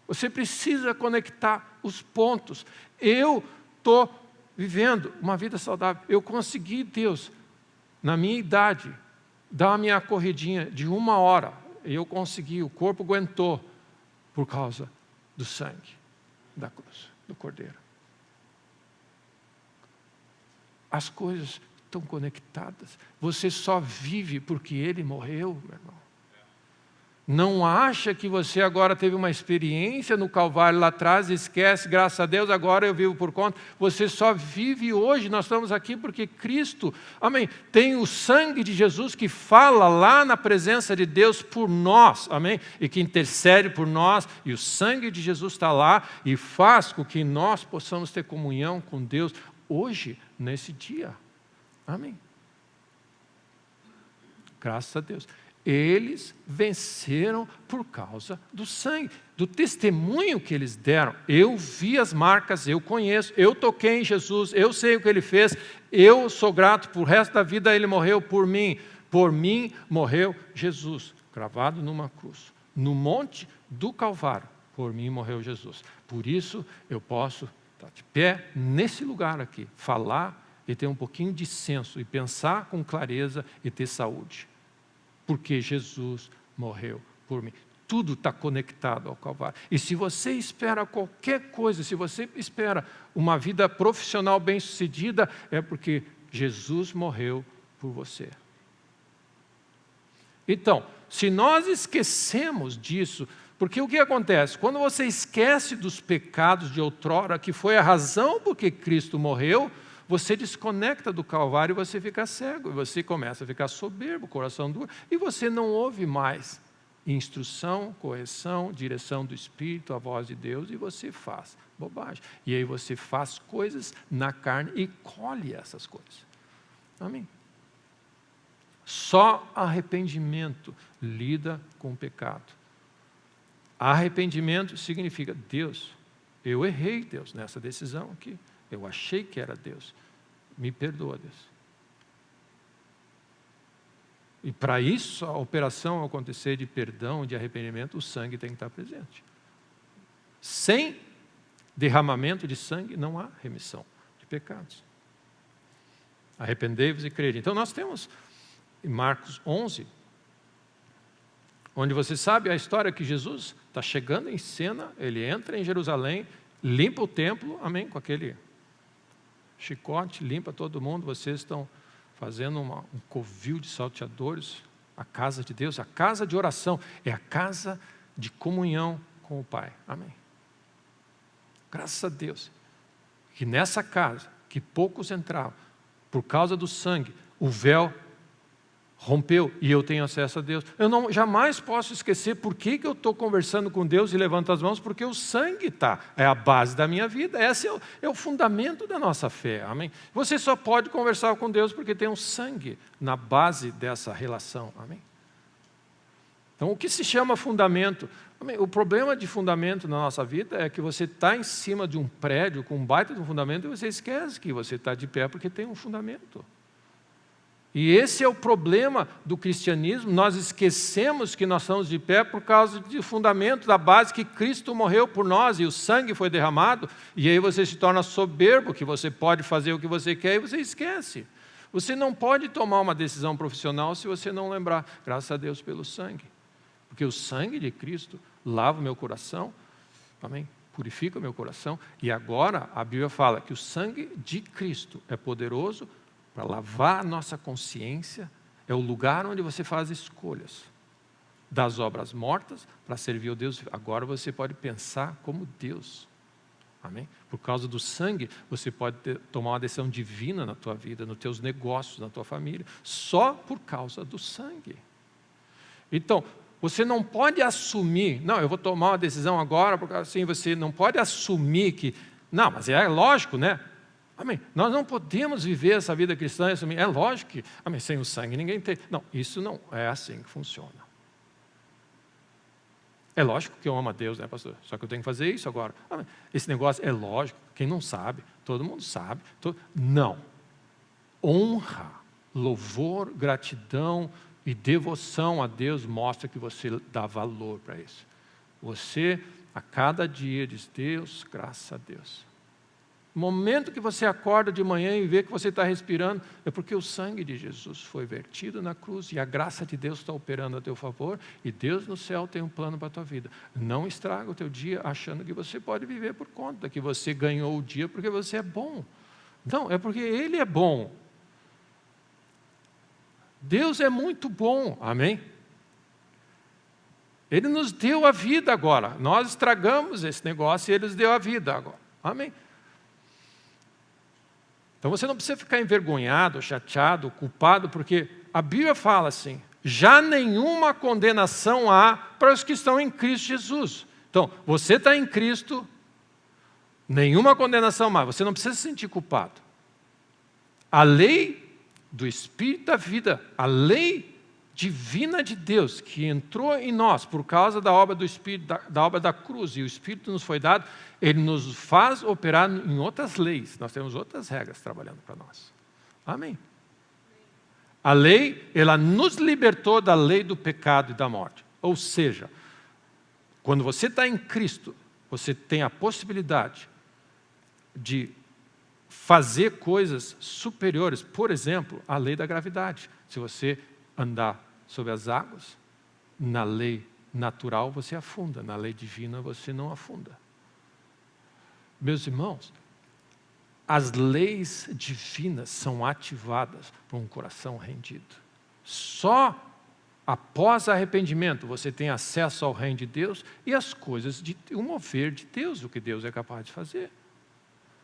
S1: Você precisa conectar os pontos. Eu estou vivendo uma vida saudável. Eu consegui, Deus, na minha idade, dar a minha corridinha de 1 hora. Eu consegui, o corpo aguentou, por causa do sangue da cruz, do Cordeiro. As coisas estão conectadas. Você só vive porque Ele morreu, meu irmão. Não acha que você agora teve uma experiência no Calvário lá atrás e esquece, graças a Deus, agora eu vivo por conta. Você só vive hoje, nós estamos aqui porque Cristo, amém, tem o sangue de Jesus que fala lá na presença de Deus por nós, amém, e que intercede por nós, e o sangue de Jesus está lá e faz com que nós possamos ter comunhão com Deus hoje, nesse dia. Amém. Graças a Deus. Eles venceram por causa do sangue, do testemunho que eles deram. Eu vi as marcas, eu conheço, eu toquei em Jesus, eu sei o que Ele fez, eu sou grato por resto da vida, Ele morreu por mim morreu Jesus, cravado numa cruz, no monte do Calvário, por mim morreu Jesus. Por isso eu posso estar de pé nesse lugar aqui, falar e ter um pouquinho de senso, e pensar com clareza e ter saúde. Porque Jesus morreu por mim. Tudo está conectado ao Calvário. E se você espera qualquer coisa, se você espera uma vida profissional bem-sucedida, é porque Jesus morreu por você. Então, se nós esquecemos disso, porque o que acontece? Quando você esquece dos pecados de outrora, que foi a razão por que Cristo morreu, você desconecta do Calvário e você fica cego, e você começa a ficar soberbo, coração duro, e você não ouve mais instrução, correção, direção do Espírito, a voz de Deus, e você faz bobagem. E aí você faz coisas na carne e colhe essas coisas. Amém? Só arrependimento lida com o pecado. Arrependimento significa, Deus, eu errei, Deus, nessa decisão aqui. Eu achei que era Deus. Me perdoa, Deus. E para isso, a operação acontecer de perdão, de arrependimento, o sangue tem que estar presente. Sem derramamento de sangue, não há remissão de pecados. Arrependei-vos e crede. Então, nós temos em Marcos 11, onde você sabe a história que Jesus está chegando em cena, ele entra em Jerusalém, limpa o templo, amém, com aquele chicote, limpa todo mundo, vocês estão fazendo um covil de salteadores, a casa de Deus, a casa de oração, é a casa de comunhão com o Pai, amém. Graças a Deus, que nessa casa, que poucos entravam, por causa do sangue, o véu rompeu e eu tenho acesso a Deus. Eu jamais posso esquecer por que eu estou conversando com Deus e levanto as mãos, porque o sangue está, é a base da minha vida, esse é o fundamento da nossa fé, amém? Você só pode conversar com Deus porque tem um sangue na base dessa relação, amém? Então, o que se chama fundamento? Amém? O problema de fundamento na nossa vida é que você está em cima de um prédio com um baita de um fundamento e você esquece que você está de pé porque tem um fundamento. E esse é o problema do cristianismo, nós esquecemos que nós estamos de pé por causa do fundamento, da base que Cristo morreu por nós e o sangue foi derramado, e aí você se torna soberbo, que você pode fazer o que você quer e você esquece. Você não pode tomar uma decisão profissional se você não lembrar, graças a Deus pelo sangue, porque o sangue de Cristo lava o meu coração, amém? Purifica o meu coração, e agora a Bíblia fala que o sangue de Cristo é poderoso para lavar a nossa consciência, é o lugar onde você faz escolhas das obras mortas para servir ao Deus. Agora você pode pensar como Deus, amém? Por causa do sangue, você pode tomar uma decisão divina na tua vida, nos teus negócios, na tua família, só por causa do sangue. Então, você não pode assumir, não, eu vou tomar uma decisão agora, porque assim você não pode assumir que, não, mas é lógico, né? Amém. Nós não podemos viver essa vida cristã, é lógico que, amém, sem o sangue ninguém tem. Não, isso não é assim que funciona. É lógico que eu amo a Deus, né, pastor? Só que eu tenho que fazer isso agora. Amém. Esse negócio é lógico, quem não sabe, todo mundo sabe. Não. Honra, louvor, gratidão e devoção a Deus mostra que você dá valor para isso. Você, a cada dia, diz, Deus, graças a Deus. No momento que você acorda de manhã e vê que você está respirando, é porque o sangue de Jesus foi vertido na cruz e a graça de Deus está operando a teu favor e Deus no céu tem um plano para a tua vida. Não estraga o teu dia achando que você pode viver por conta, que você ganhou o dia porque você é bom. Não, é porque Ele é bom. Deus é muito bom, amém? Ele nos deu a vida agora. Nós estragamos esse negócio e Ele nos deu a vida agora, amém? Então você não precisa ficar envergonhado, chateado, culpado, porque a Bíblia fala assim, já nenhuma condenação há para os que estão em Cristo Jesus. Então, você está em Cristo, nenhuma condenação mais, você não precisa se sentir culpado. A lei do Espírito da vida, a lei divina de Deus, que entrou em nós por causa da obra do Espírito, da obra da cruz, e o Espírito nos foi dado, Ele nos faz operar em outras leis, nós temos outras regras trabalhando para nós. Amém? A lei, ela nos libertou da lei do pecado e da morte. Ou seja, quando você está em Cristo, você tem a possibilidade de fazer coisas superiores, por exemplo, a lei da gravidade. Se você andar sobre as águas, na lei natural você afunda, na lei divina você não afunda. Meus irmãos, as leis divinas são ativadas por um coração rendido. Só após arrependimento você tem acesso ao reino de Deus e às coisas, o mover de Deus, o que Deus é capaz de fazer.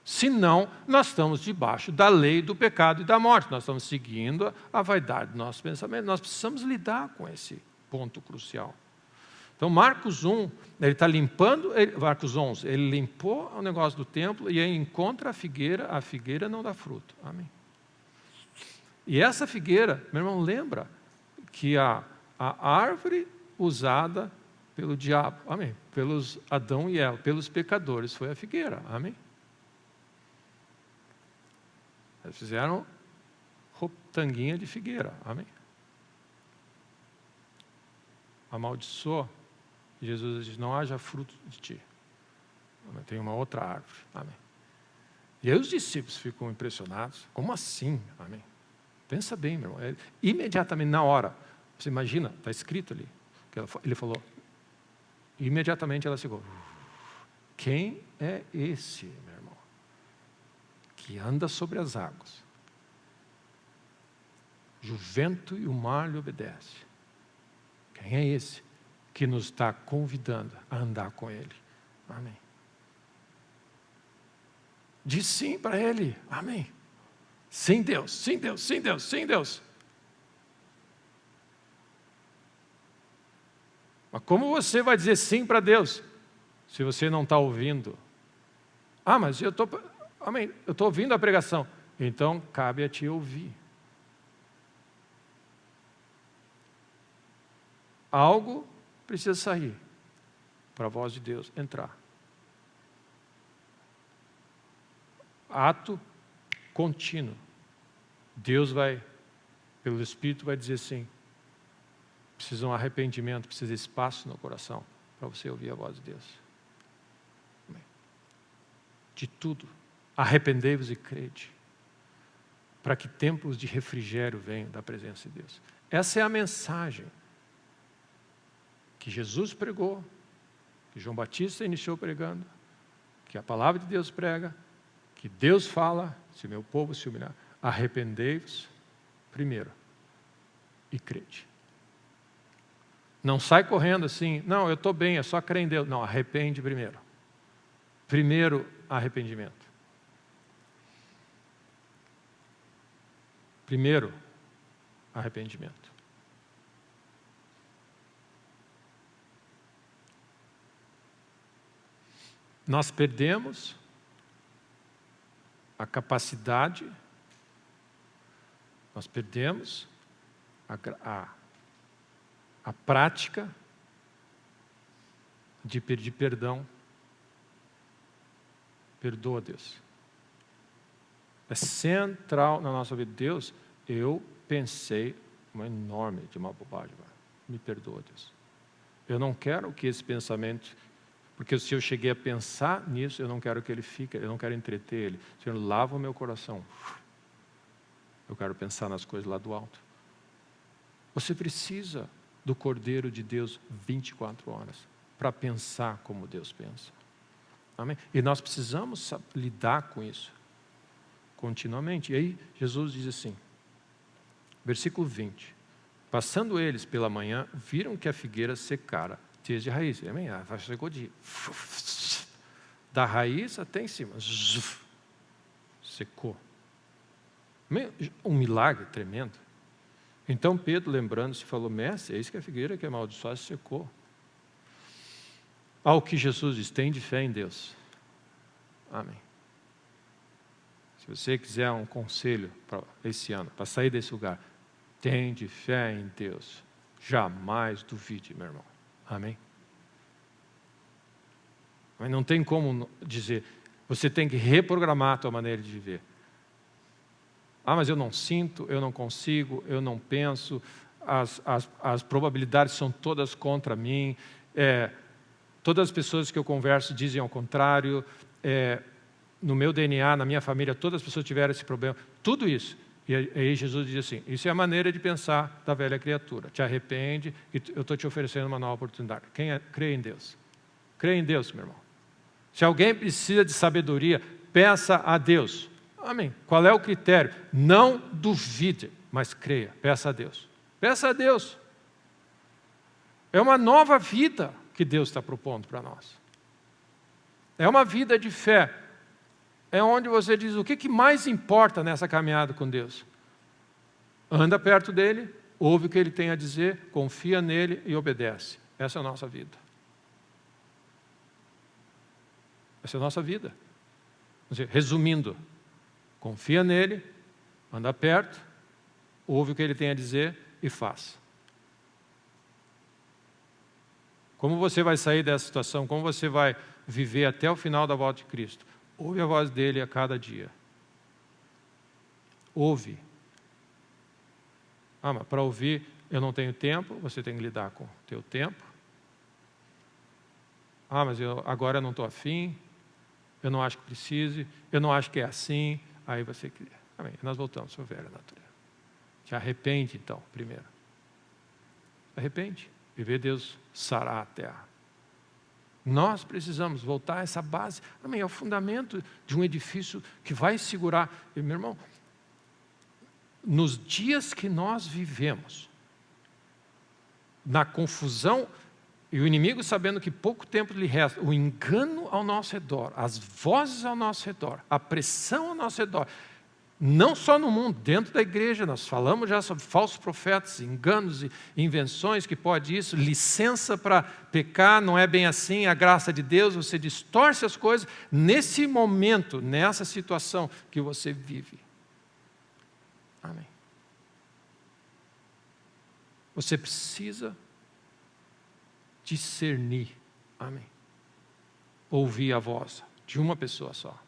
S1: Senão, nós estamos debaixo da lei do pecado e da morte. Nós estamos seguindo a vaidade do nosso pensamento. Nós precisamos lidar com esse ponto crucial. Então, Marcos 1, ele está limpando, Marcos 11, ele limpou o negócio do templo e aí encontra a figueira não dá fruto. Amém. E essa figueira, meu irmão, lembra que a árvore usada pelo diabo, amém, pelos Adão e Eva, pelos pecadores, foi a figueira, amém. Eles fizeram tanguinha de figueira, amém. Amaldiçoou, Jesus diz, não haja fruto de ti. Tem uma outra árvore, amém. E aí os discípulos ficam impressionados, como assim, amém? Pensa bem, meu irmão, imediatamente na hora, você imagina, está escrito ali, que ele falou, imediatamente ela chegou, quem é esse, meu irmão, que anda sobre as águas? O vento e o mar lhe obedecem. Quem é esse que nos está convidando a andar com Ele? Amém. Diz sim para Ele, amém. Sem Deus, sem Deus, sem Deus, sem Deus. Mas como você vai dizer sim para Deus se você não está ouvindo? Mas eu estou ouvindo a pregação. Então, cabe a ti ouvir. Algo precisa sair para a voz de Deus entrar. Ato contínuo. Deus vai, pelo Espírito, vai dizer sim. Precisa de um arrependimento, precisa de espaço no coração para você ouvir a voz de Deus. Amém. De tudo, arrependei-vos e crede, para que tempos de refrigério venham da presença de Deus. Essa é a mensagem que Jesus pregou, que João Batista iniciou pregando, que a palavra de Deus prega, que Deus fala, se meu povo se humilhar, arrependei-vos primeiro e crede. Não sai correndo assim, não, eu estou bem, é só crer em Deus. Não, arrepende primeiro. Primeiro, arrependimento. Primeiro, arrependimento. Nós perdemos a capacidade, nós perdemos a prática de pedir perdão. Perdoa, Deus. É central na nossa vida. Deus, eu pensei uma enorme de uma bobagem. Me perdoa, Deus. Eu não quero que esse pensamento, porque se eu cheguei a pensar nisso, eu não quero que ele fique, eu não quero entreter ele. Senhor, lava o meu coração. Eu quero pensar nas coisas lá do alto. Você precisa do Cordeiro de Deus 24 horas para pensar como Deus pensa. Amém? E nós precisamos lidar com isso continuamente. E aí Jesus diz assim, versículo 20. Passando eles pela manhã, viram que a figueira secara desde a raiz. Amém? Chegou de da raiz até em cima. Secou. Um milagre tremendo. Então Pedro, lembrando-se, falou, mestre, é isso que a figueira que amaldiçoada secou. Ao que Jesus diz, tem de fé em Deus. Amém. Se você quiser um conselho para esse ano, para sair desse lugar, tem de fé em Deus. Jamais duvide, meu irmão. Amém? Mas não tem como dizer, você tem que reprogramar a tua maneira de viver. Mas eu não sinto, eu não consigo, eu não penso, as probabilidades são todas contra mim, todas as pessoas que eu converso dizem ao contrário, no meu DNA, na minha família, todas as pessoas tiveram esse problema, tudo isso. E aí Jesus diz assim, isso é a maneira de pensar da velha criatura, te arrepende e eu estou te oferecendo uma nova oportunidade. Crê em Deus. Crê em Deus, meu irmão. Se alguém precisa de sabedoria, peça a Deus. Amém. Qual é o critério? Não duvide, mas creia. Peça a Deus. Peça a Deus. É uma nova vida que Deus está propondo para nós. É uma vida de fé. É onde você diz, o que mais importa nessa caminhada com Deus? Anda perto dEle, ouve o que Ele tem a dizer, confia nele e obedece. Essa é a nossa vida. Essa é a nossa vida. Resumindo, confia nele, anda perto, ouve o que ele tem a dizer e faz. Como você vai sair dessa situação? Como você vai viver até o final da volta de Cristo? Ouve a voz dele a cada dia. Ouve. Mas para ouvir eu não tenho tempo, você tem que lidar com o teu tempo. Mas agora eu não estou afim, eu não acho que precise, eu não acho que é assim. Aí você cria. Amém. Nós voltamos para a velha natureza. Te arrepende então, primeiro. Arrepende. E vê Deus sarar a terra. Nós precisamos voltar a essa base. Amém. É o fundamento de um edifício que vai segurar. E, meu irmão, nos dias que nós vivemos, na confusão, e o inimigo sabendo que pouco tempo lhe resta, o engano ao nosso redor, as vozes ao nosso redor, a pressão ao nosso redor, Não só no mundo, dentro da igreja, nós falamos já sobre falsos profetas, enganos e invenções que pode isso, licença para pecar, não é bem assim, a graça de Deus, você distorce as coisas nesse momento, nessa situação que você vive. Amém. Você precisa discernir, amém. Ouvir a voz de uma pessoa só.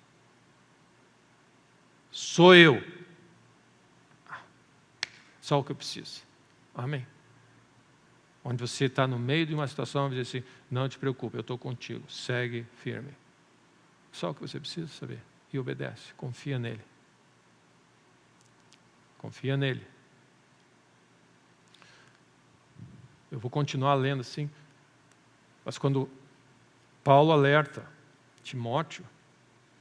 S1: Sou eu. Só o que eu preciso. Amém. Onde você está no meio de uma situação e diz assim, não te preocupe, eu estou contigo, segue firme. Só o que você precisa saber. E obedece, confia nele. Confia nele. Eu vou continuar lendo assim, mas quando Paulo alerta Timóteo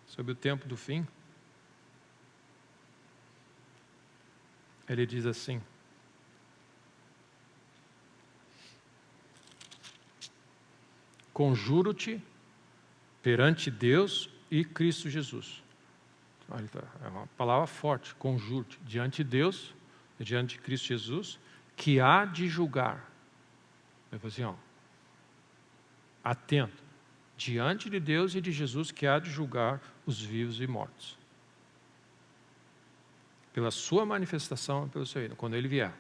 S1: sobre o tempo do fim, ele diz assim, conjuro-te perante Deus e Cristo Jesus. É uma palavra forte, conjuro-te, diante de Deus e diante de Cristo Jesus, que há de julgar. Eu falei assim, atento, diante de Deus e de Jesus, que há de julgar os vivos e mortos. Pela sua manifestação e pelo seu reino, quando ele vier.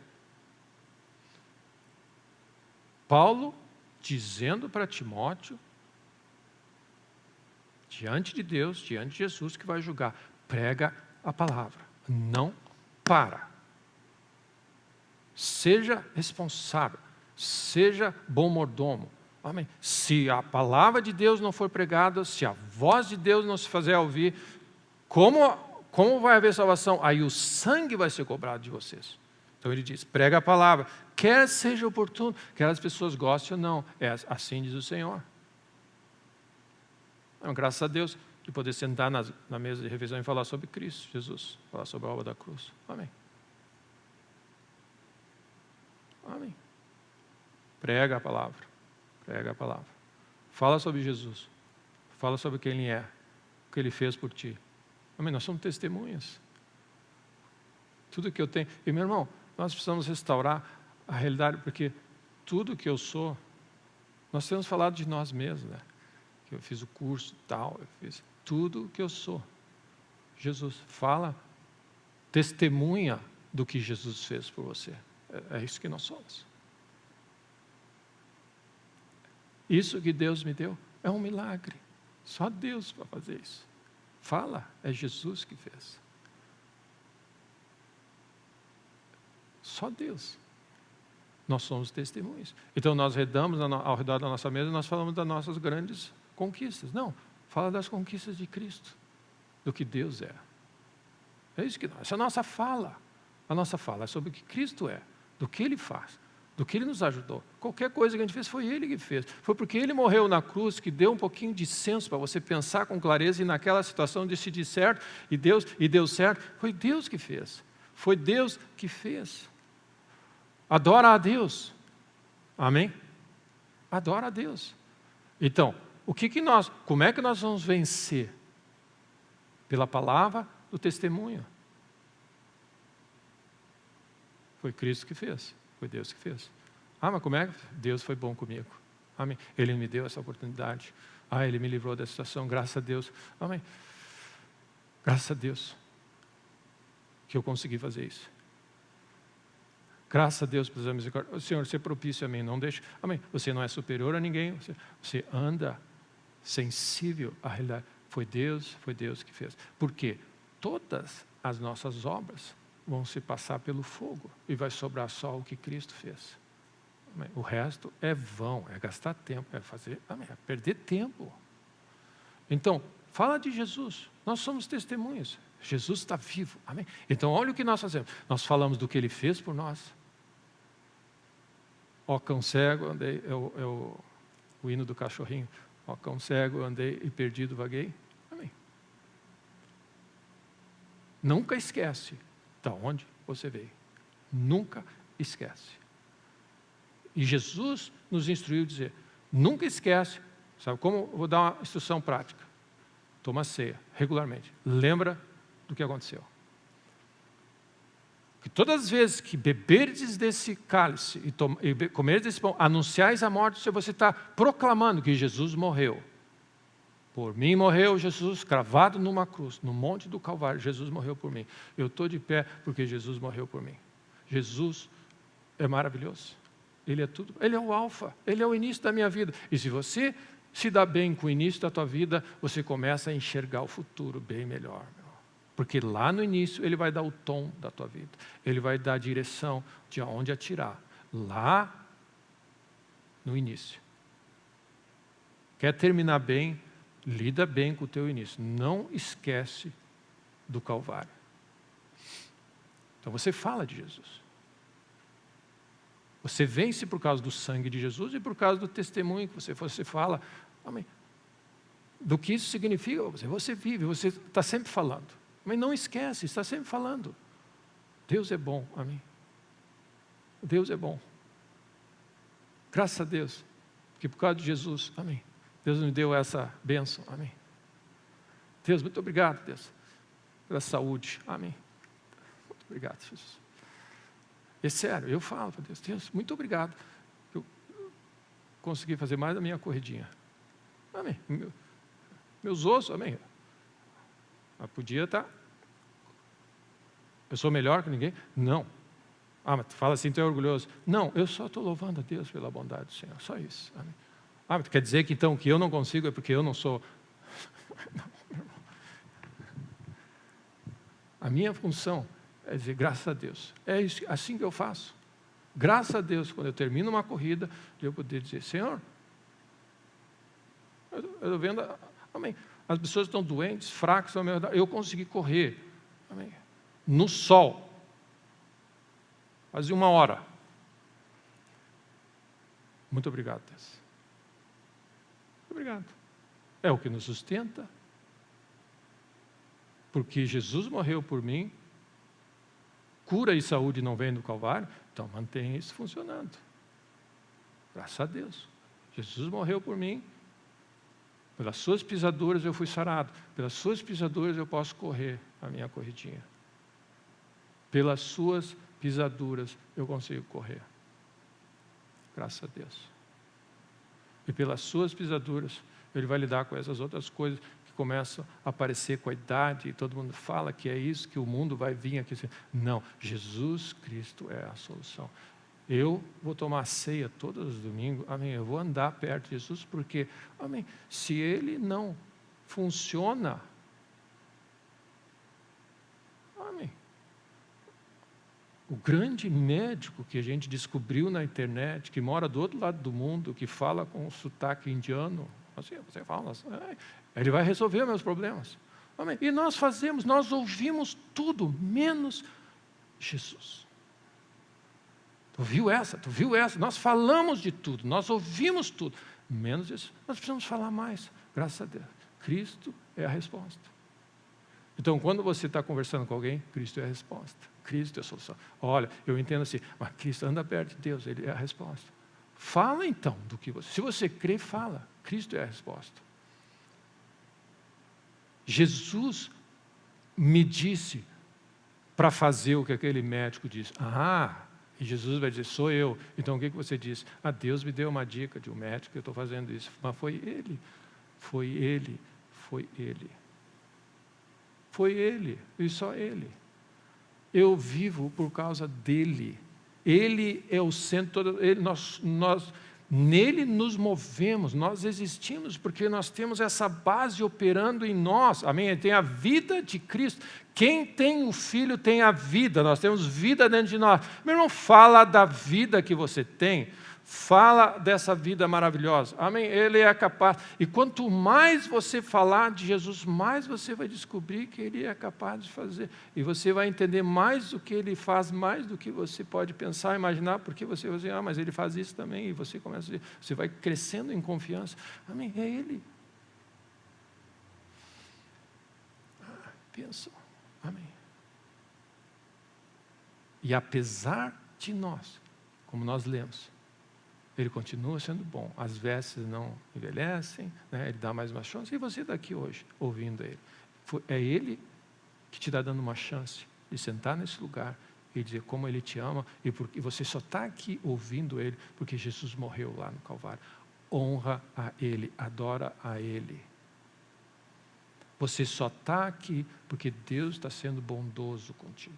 S1: Paulo dizendo para Timóteo, diante de Deus, diante de Jesus que vai julgar, prega a palavra, não para. Seja responsável, seja bom mordomo. Amém. Se a palavra de Deus não for pregada, se a voz de Deus não se fazer ouvir, como vai haver salvação? Aí o sangue vai ser cobrado de vocês. Então ele diz, prega a palavra, quer seja oportuno, quer as pessoas gostem ou não. Assim diz o Senhor. Então, graças a Deus, de poder sentar na mesa de refeição e falar sobre Cristo, Jesus, falar sobre a obra da cruz. Amém. Amém. Prega a palavra, prega a palavra. Fala sobre Jesus, fala sobre quem Ele é, o que Ele fez por ti. Amém, nós somos testemunhas. Tudo que eu tenho. E meu irmão, nós precisamos restaurar a realidade, porque tudo que eu sou, nós temos falado de nós mesmos, né? Que eu fiz o curso tal, eu fiz tudo que eu sou. Jesus fala, testemunha do que Jesus fez por você. É isso que nós somos. Isso que Deus me deu é um milagre. Só Deus para fazer isso. Fala, é Jesus que fez. Só Deus. Nós somos testemunhas. Então nós redamos ao redor da nossa mesa e nós falamos das nossas grandes conquistas. Não, fala das conquistas de Cristo, do que Deus é. É isso que nós, essa é a nossa fala. A nossa fala é sobre o que Cristo é, do que Ele faz, do que Ele nos ajudou. Qualquer coisa que a gente fez, foi Ele que fez. Foi porque Ele morreu na cruz que deu um pouquinho de senso para você pensar com clareza e naquela situação decidir certo e deu certo. Foi Deus que fez. Foi Deus que fez. Adora a Deus. Amém? Adora a Deus. Então, como é que nós vamos vencer? Pela palavra do testemunho. Foi Cristo que fez. Foi Deus que fez. Mas como é que Deus foi bom comigo? Amém. Ele me deu essa oportunidade. Ele me livrou dessa situação, graças a Deus. Amém. Graças a Deus que eu consegui fazer isso. Graças a Deus pela misericórdia. O Senhor, ser propício a mim, não deixe. Amém. Você não é superior a ninguém. Você anda sensível à realidade. Foi Deus que fez. Porque todas as nossas obras vão se passar pelo fogo e vai sobrar só o que Cristo fez. Amém. O resto é vão, é gastar tempo, é fazer, amém, é perder tempo. Então, fala de Jesus. Nós somos testemunhas. Jesus está vivo. Amém. Então, olha o que nós fazemos. Nós falamos do que Ele fez por nós. Ó cão cego, andei, o hino do cachorrinho. Ó cão cego, andei e perdido vaguei. Amém. Nunca esquece de onde você veio. Nunca esquece. E Jesus nos instruiu a dizer, nunca esquece. Sabe como? Vou dar uma instrução prática. Toma ceia regularmente. Lembra do que aconteceu. que todas as vezes que beberdes desse cálice e comerdes desse pão, anunciais a morte, você está proclamando que Jesus morreu. Por mim morreu Jesus, cravado numa cruz, no monte do Calvário. Jesus morreu por mim. Eu estou de pé porque Jesus morreu por mim. Jesus é maravilhoso. Ele é tudo. Ele é o alfa. Ele é o início da minha vida. E se você se dá bem com o início da tua vida, você começa a enxergar o futuro bem melhor. Porque lá no início ele vai dar o tom da tua vida. Ele vai dar a direção de onde atirar. Lá no início. Quer terminar bem? Lida bem com o teu início. Não esquece do Calvário. Então você fala de Jesus. Você vence por causa do sangue de Jesus e por causa do testemunho que você fala. Amém. Do que isso significa? Você vive, você está sempre falando. Mas não esquece, está sempre falando. Deus é bom, amém. Deus é bom. Graças a Deus, que por causa de Jesus, amém. Deus me deu essa bênção, amém. Deus, muito obrigado, Deus, pela saúde, amém. Muito obrigado, Jesus. É sério, eu falo para Deus, Deus, muito obrigado. Eu consegui fazer mais da minha corridinha. Amém. Meus ossos, amém. Mas podia estar. Eu sou melhor que ninguém? Não. Mas tu fala assim, tu é orgulhoso. Não, eu só estou louvando a Deus pela bondade do Senhor, só isso, amém. Mas tu quer dizer que então que eu não consigo é porque eu não sou. Não, meu irmão. A minha função é dizer graças a Deus. É isso, assim que eu faço. Graças a Deus, quando eu termino uma corrida, eu poder dizer, Senhor, eu estou vendo, amém. As pessoas estão doentes, fracas, eu consegui correr, amém. No sol, quase 1 hora. Muito obrigado, Deus. Obrigado. É o que nos sustenta. Porque Jesus morreu por mim, cura e saúde não vem do Calvário, então mantenha isso funcionando. Graças a Deus. Jesus morreu por mim, pelas suas pisaduras eu fui sarado, pelas suas pisaduras eu posso correr a minha corridinha. Pelas suas pisaduras eu consigo correr. Graças a Deus. E pelas suas pisaduras, Ele vai lidar com essas outras coisas que começam a aparecer com a idade, e todo mundo fala que é isso, que o mundo vai vir aqui. Não, Jesus Cristo é a solução. Eu vou tomar ceia todos os domingos, amém, eu vou andar perto de Jesus, porque, amém, se Ele não funciona, amém. O grande médico que a gente descobriu na internet, que mora do outro lado do mundo, que fala com um sotaque indiano, assim, você fala assim, ele vai resolver meus problemas. Amém. E nós ouvimos tudo, menos Jesus. Tu viu essa? Nós falamos de tudo, nós ouvimos tudo, menos isso. Nós precisamos falar mais, graças a Deus. Cristo é a resposta. Então, quando você está conversando com alguém, Cristo é a resposta. Cristo é a solução. Olha, eu entendo assim, mas Cristo anda perto de Deus, Ele é a resposta. Fala então do que você... Se você crê, fala. Cristo é a resposta. Jesus me disse para fazer o que aquele médico disse. E Jesus vai dizer, sou eu. Então o que você disse? Deus me deu uma dica de um médico que eu estou fazendo isso. Mas foi Ele. Foi Ele. Foi Ele. Foi Ele, e só Ele. Eu vivo por causa dEle. Ele é o centro, nele nos movemos, nós existimos, porque nós temos essa base operando em nós, amém? Tem a vida de Cristo. Quem tem o Filho tem a vida, nós temos vida dentro de nós. Meu irmão, fala da vida que você tem. Fala dessa vida maravilhosa, amém? Ele é capaz, e quanto mais você falar de Jesus, mais você vai descobrir que Ele é capaz de fazer, e você vai entender mais do que Ele faz, mais do que você pode pensar, imaginar, porque você vai dizer, mas Ele faz isso também, e você começa a dizer, você vai crescendo em confiança, amém? É Ele. Pensa, amém? E apesar de nós, como nós lemos, Ele continua sendo bom. As vestes não envelhecem, né? Ele dá mais uma chance. E você está aqui hoje, ouvindo Ele. É Ele que te está dando uma chance de sentar nesse lugar e dizer como Ele te ama, e porque você só está aqui ouvindo Ele, porque Jesus morreu lá no Calvário. Honra a Ele, adora a Ele. Você só está aqui porque Deus está sendo bondoso contigo.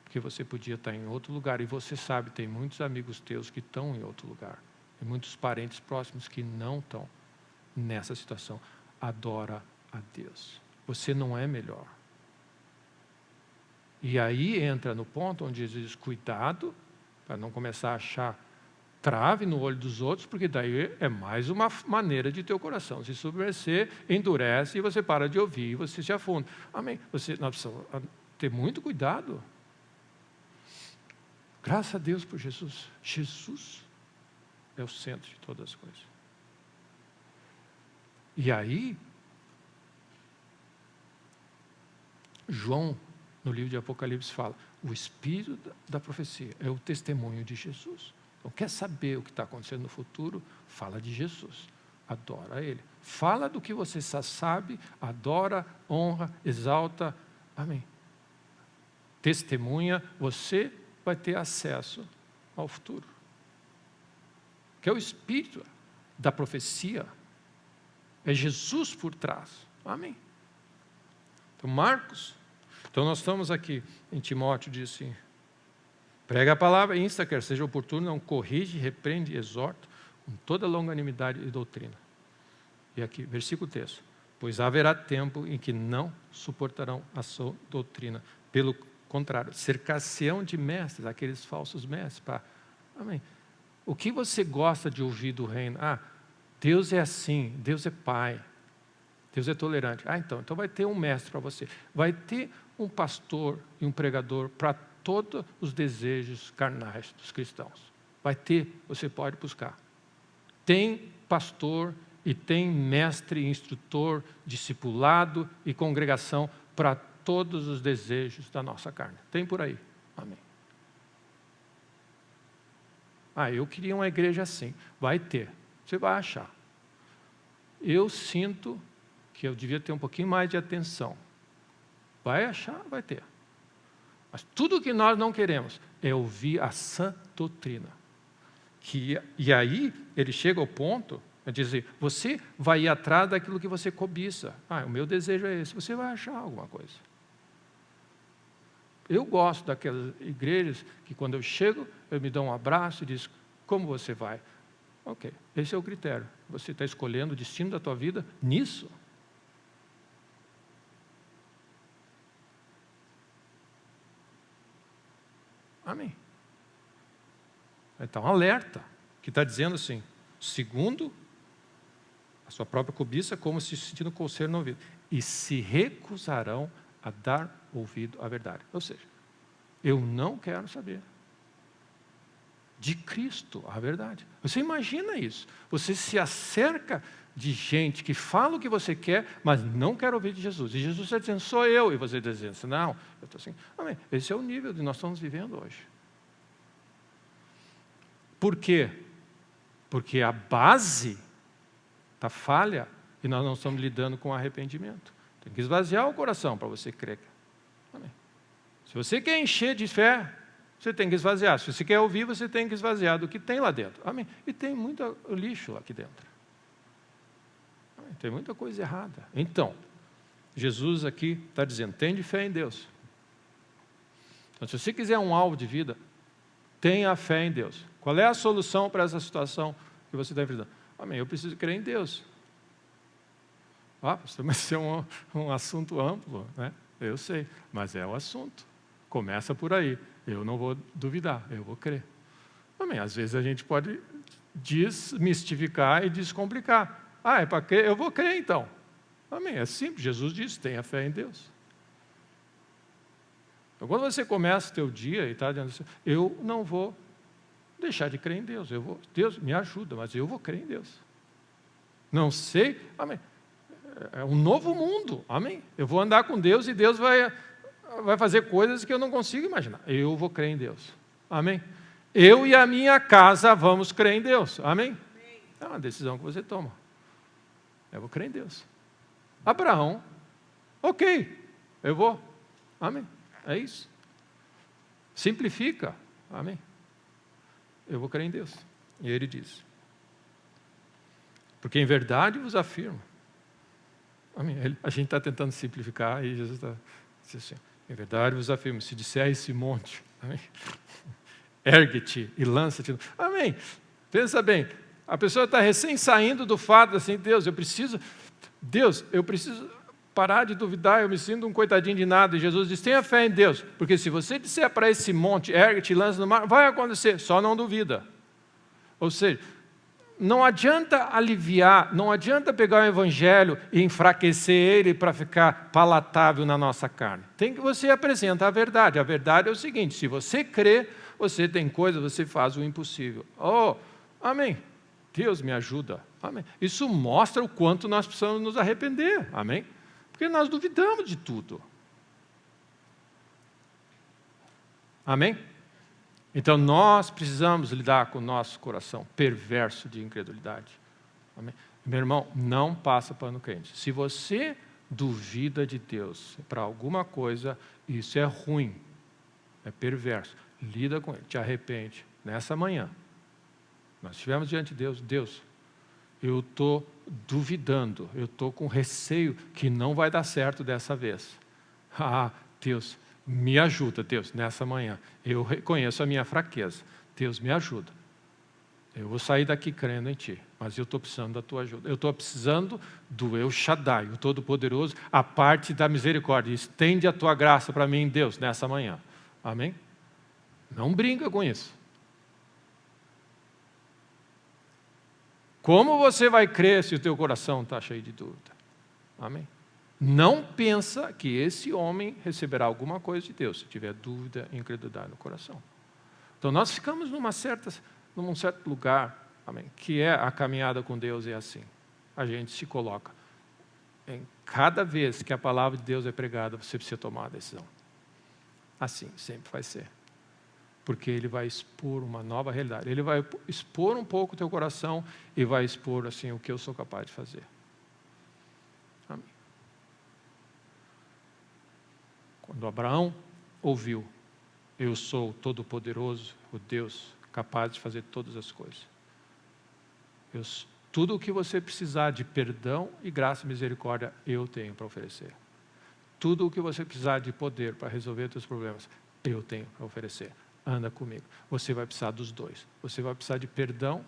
S1: Porque você podia estar em outro lugar, e você sabe, tem muitos amigos teus que estão em outro lugar, e muitos parentes próximos que não estão nessa situação. Adora a Deus. Você não é melhor. E aí entra no ponto onde Jesus diz, cuidado, para não começar a achar trave no olho dos outros, porque daí é mais uma maneira de teu coração se submeter, endurece, e você para de ouvir, e você se afunda. Amém? Nós precisamos ter muito cuidado. Graças a Deus por Jesus. Jesus é o centro de todas as coisas. E aí, João, no livro de Apocalipse, fala, o espírito da profecia é o testemunho de Jesus. Então, quer saber o que está acontecendo no futuro? Fala de Jesus, adora Ele. Fala do que você já sabe, adora, honra, exalta, amém. Testemunha, você vai ter acesso ao futuro. Que é o espírito da profecia, é Jesus por trás, amém. Então, Marcos, então nós estamos aqui em Timóteo, diz assim, prega a palavra, insta, quer seja oportuno, não corrige, repreende, exorta, com toda longanimidade e doutrina. E aqui, versículo 3, pois haverá tempo em que não suportarão a sua doutrina, pelo contrário, cercar-se-ão de mestres, aqueles falsos mestres, amém. O que você gosta de ouvir do reino? Deus é assim, Deus é Pai, Deus é tolerante. Então vai ter um mestre para você. Vai ter um pastor e um pregador para todos os desejos carnais dos cristãos. Vai ter, você pode buscar. Tem pastor e tem mestre, instrutor, discipulado e congregação para todos os desejos da nossa carne. Tem por aí. Amém. Eu queria uma igreja assim. Vai ter. Você vai achar. Eu sinto que eu devia ter um pouquinho mais de atenção. Vai achar, vai ter. Mas tudo que nós não queremos é ouvir a sã doutrina. E aí, ele chega ao ponto de dizer, você vai ir atrás daquilo que você cobiça. O meu desejo é esse. Você vai achar alguma coisa. Eu gosto daquelas igrejas que quando eu chego, eu me dou um abraço e diz, como você vai? Ok, esse é o critério. Você está escolhendo o destino da tua vida nisso. Amém. Então, alerta, que está dizendo assim, segundo a sua própria cobiça, como se sentindo coceiro no ouvido, e se recusarão a dar ouvido à verdade. Ou seja, eu não quero saber de Cristo a verdade. Você imagina isso? Você se acerca de gente que fala o que você quer, mas não quer ouvir de Jesus. E Jesus está dizendo, sou eu. E você está dizendo, não, eu estou assim. Amém. Esse é o nível que nós estamos vivendo hoje. Por quê? Porque a base está falha e nós não estamos lidando com arrependimento. Tem que esvaziar o coração para você crer. Amém. Se você quer encher de fé, você tem que esvaziar. Se você quer ouvir, você tem que esvaziar do que tem lá dentro. Amém. E tem muito lixo aqui dentro. Amém. Tem muita coisa errada. Então, Jesus aqui está dizendo, tem fé em Deus. Então, se você quiser um alvo de vida, tenha fé em Deus. Qual é a solução para essa situação que você está enfrentando? Amém. Eu preciso crer em Deus. Pastor, mas é um assunto amplo, né? Eu sei, mas é o assunto. Começa por aí. Eu não vou duvidar, eu vou crer. Amém. Às vezes a gente pode desmistificar e descomplicar. É para crer? Eu vou crer então. Amém. É simples. Jesus disse, tenha fé em Deus. Então, quando você começa o teu dia e está dizendo assim, eu não vou deixar de crer em Deus. Deus me ajuda, mas eu vou crer em Deus. Não sei, amém. É um novo mundo, amém. Eu vou andar com Deus e Deus vai fazer coisas que eu não consigo imaginar. Eu vou crer em Deus, amém. Eu e a minha casa vamos crer em Deus, amém. É uma decisão que você toma. Eu vou crer em Deus. Abraão, ok, eu vou, amém. É isso. Simplifica. Amém? Eu vou crer em Deus. E ele diz: porque em verdade vos afirmo. Amém? A gente está tentando simplificar e Jesus está dizendo assim: em verdade vos afirmo, se disser a esse monte, amém? Ergue-te e lança-te. Amém? Pensa bem, a pessoa está recém saindo do fato assim: Deus, eu preciso parar de duvidar, eu me sinto um coitadinho de nada. E Jesus diz: tenha fé em Deus, porque se você disser para esse monte, ergue-te e lança no mar, vai acontecer, só não duvida. Ou seja, não adianta aliviar, não adianta pegar o evangelho e enfraquecer ele para ficar palatável na nossa carne. Você apresenta a verdade é o seguinte: se você crê, você tem coisa, você faz o impossível. Oh, amém. Deus me ajuda. Amém. Isso mostra o quanto nós precisamos nos arrepender. Amém. Porque nós duvidamos de tudo. Amém? Então nós precisamos lidar com o nosso coração perverso de incredulidade. Amém? Meu irmão, não passa pano quente. Se você duvida de Deus para alguma coisa, isso é ruim, é perverso. Lida com ele, te arrepende. Nessa manhã, nós estivemos diante de Deus: Deus, eu estou duvidando, eu estou com receio que não vai dar certo dessa vez. Ah, Deus, me ajuda, Deus, nessa manhã. Eu reconheço a minha fraqueza. Deus, me ajuda. Eu vou sair daqui crendo em Ti, mas eu estou precisando da Tua ajuda. Eu estou precisando do El Shaddai, o Todo-Poderoso, a parte da misericórdia. Estende a Tua graça para mim, Deus, nessa manhã. Amém? Não brinca com isso. Como você vai crer se o teu coração está cheio de dúvida? Amém? Não pensa que esse homem receberá alguma coisa de Deus se tiver dúvida e incredulidade no coração. Então nós ficamos num certo lugar, amém, que é a caminhada com Deus. É assim: a gente se coloca em cada vez que a palavra de Deus é pregada, você precisa tomar a decisão. Assim sempre vai ser, porque ele vai expor uma nova realidade. Ele vai expor um pouco o teu coração e vai expor assim o que eu sou capaz de fazer. Amém. Quando Abraão ouviu: eu sou o Todo-Poderoso, o Deus capaz de fazer todas as coisas. Tudo o que você precisar de perdão e graça e misericórdia, eu tenho para oferecer. Tudo o que você precisar de poder para resolver os seus problemas, eu tenho para oferecer. Anda comigo. Você vai precisar dos dois. Você vai precisar de perdão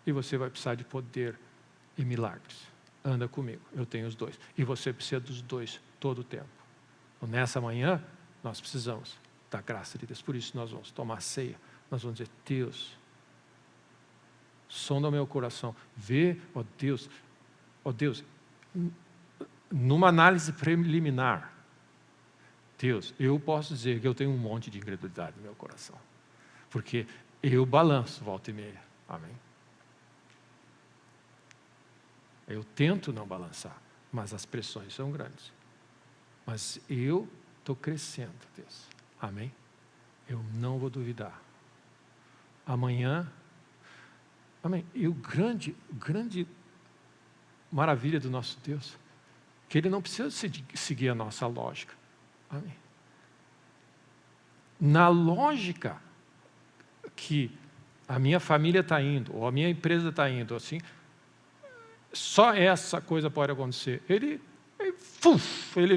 S1: e você vai precisar de poder e milagres. Anda comigo. Eu tenho os dois. E você precisa dos dois todo o tempo. Então, nessa manhã, nós precisamos da graça de Deus. Por isso nós vamos tomar ceia. Nós vamos dizer: Deus, sonda o meu coração. Vê, ó Deus, numa análise preliminar, Deus, eu posso dizer que eu tenho um monte de incredulidade no meu coração. Porque eu balanço volta e meia. Amém? Eu tento não balançar, mas as pressões são grandes. Mas eu estou crescendo, Deus. Amém? Eu não vou duvidar. Amanhã, amém? E o grande maravilha do nosso Deus, que Ele não precisa seguir a nossa lógica. Amém? Na lógica que a minha família está indo, ou a minha empresa está indo, assim, só essa coisa pode acontecer. Ele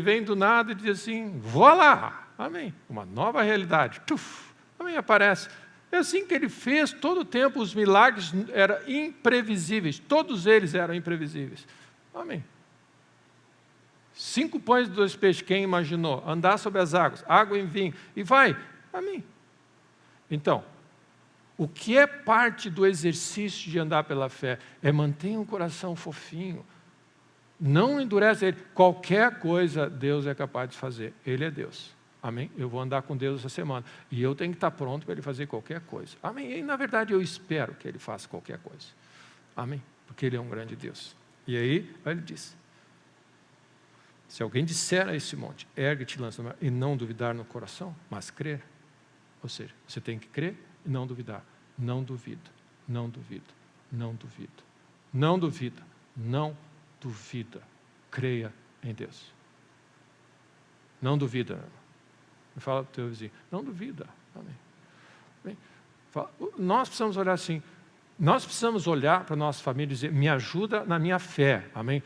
S1: vem do nada e diz assim: vou lá. Amém? Uma nova realidade. Amém? Aparece. É assim que Ele fez todo o tempo. Os milagres eram imprevisíveis. Todos eles eram imprevisíveis. Amém? 5 pães e 2 peixes, quem imaginou? Andar sobre as águas, água em vinho, e vai. Amém? Então, o que é parte do exercício de andar pela fé é manter um coração fofinho. Não endurece ele. Qualquer coisa Deus é capaz de fazer. Ele é Deus. Amém? Eu vou andar com Deus essa semana. E eu tenho que estar pronto para Ele fazer qualquer coisa. Amém? E na verdade eu espero que Ele faça qualquer coisa. Amém? Porque Ele é um grande Deus. E aí, Ele diz: se alguém disser a esse monte, ergue-te e lança no mar, e não duvidar no coração, mas crer. Ou seja, você tem que crer e não duvidar. Não duvida, não duvida, não duvida. Não duvida, não duvida. Creia em Deus. Não duvida. Fala para o teu vizinho, não duvida. Amém. Bem, nós precisamos olhar assim, nós precisamos olhar para a nossa família e dizer, me ajuda na minha fé. Amém.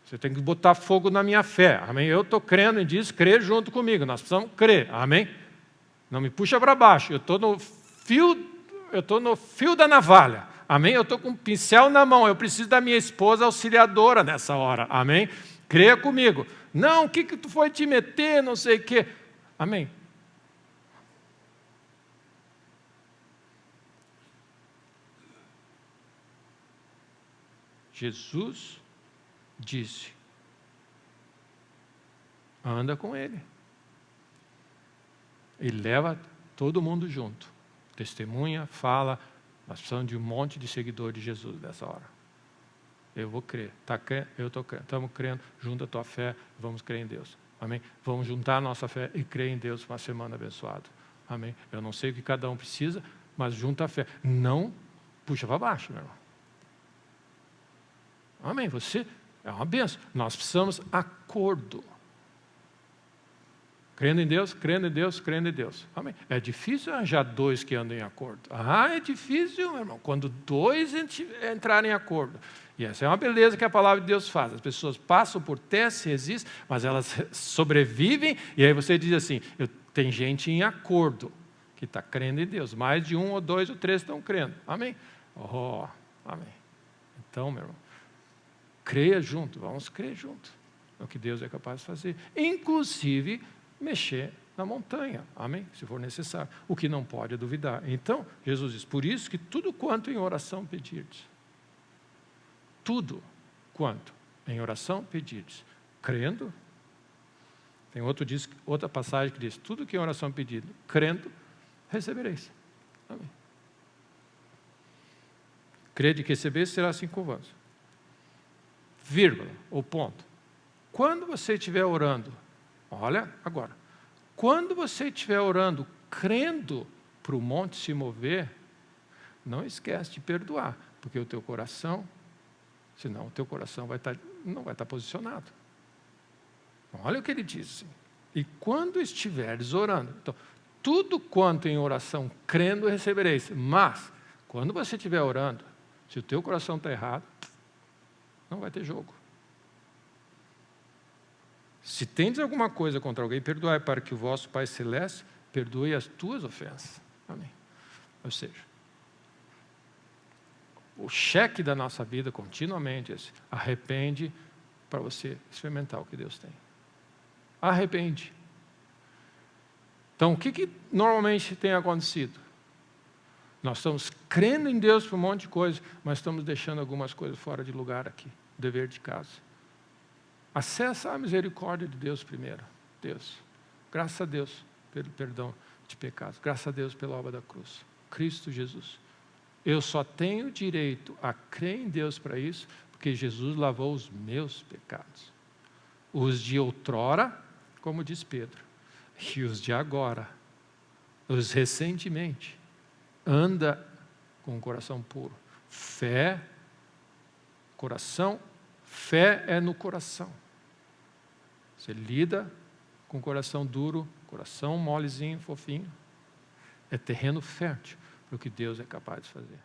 S1: Você tem que botar fogo na minha fé. Amém. Eu estou crendo e diz, crê junto comigo. Nós precisamos crer. Amém. Não me puxa para baixo. Eu estou no fio da navalha. Amém. Eu estou com um pincel na mão. Eu preciso da minha esposa auxiliadora nessa hora. Amém. Creia comigo. Não, o que tu foi te meter, não sei o quê. Amém. Jesus disse, anda com ele. E leva todo mundo junto. Testemunha, fala. Nós precisamos de um monte de seguidores de Jesus nessa hora. Eu vou crer. Tá crendo? Eu estou crendo. Estamos crendo. Junta a tua fé. Vamos crer em Deus. Amém? Vamos juntar a nossa fé e crer em Deus para uma semana abençoada. Amém? Eu não sei o que cada um precisa, mas junta a fé. Não puxa para baixo, meu irmão. Amém? Você é uma bênção. Nós precisamos acordo. Crendo em Deus, crendo em Deus, crendo em Deus. Amém? É difícil arranjar dois que andem em acordo. É difícil, meu irmão. Quando dois entrarem em acordo. E essa é uma beleza que a palavra de Deus faz. As pessoas passam por testes, resistem, mas elas sobrevivem. E aí você diz assim, tem gente em acordo que está crendo em Deus. Mais de 1 ou 2 ou 3 estão crendo. Amém? Amém. Então, meu irmão, creia junto. Vamos crer junto. É o que Deus é capaz de fazer. Inclusive, mexer na montanha, amém? Se for necessário. O que não pode é duvidar. Então, Jesus diz, por isso que tudo quanto em oração pedirdes, tudo quanto em oração pedirdes, crendo, tem outra passagem que diz, tudo que em oração pedido, crendo, recebereis. Amém. Crede que recebeis, será assim convosco. Vírgula, ou ponto. Quando você estiver orando, olha agora, quando você estiver orando, crendo para o monte se mover, não esquece de perdoar, porque o teu coração, senão o teu coração não vai estar posicionado. Olha o que ele diz. Assim, e quando estiveres orando, então, tudo quanto em oração, crendo, recebereis. Mas, quando você estiver orando, se o teu coração está errado, não vai ter jogo. Se tendes alguma coisa contra alguém, perdoai, para que o vosso Pai Celeste perdoe as tuas ofensas. Amém. Ou seja, o cheque da nossa vida continuamente é esse. Arrepende para você experimentar o que Deus tem. Arrepende. Então, o que normalmente tem acontecido? Nós estamos crendo em Deus por um monte de coisa, mas estamos deixando algumas coisas fora de lugar aqui. Dever de casa. Acessa a misericórdia de Deus primeiro. Deus, graças a Deus pelo perdão de pecados. Graças a Deus pela obra da cruz. Cristo Jesus. Eu só tenho direito a crer em Deus para isso, porque Jesus lavou os meus pecados. Os de outrora, como diz Pedro, e os de agora, os recentemente. Anda com o coração puro. Fé, coração, fé é no coração. Você lida com o coração duro, coração molezinho, fofinho. É terreno fértil para o que Deus é capaz de fazer.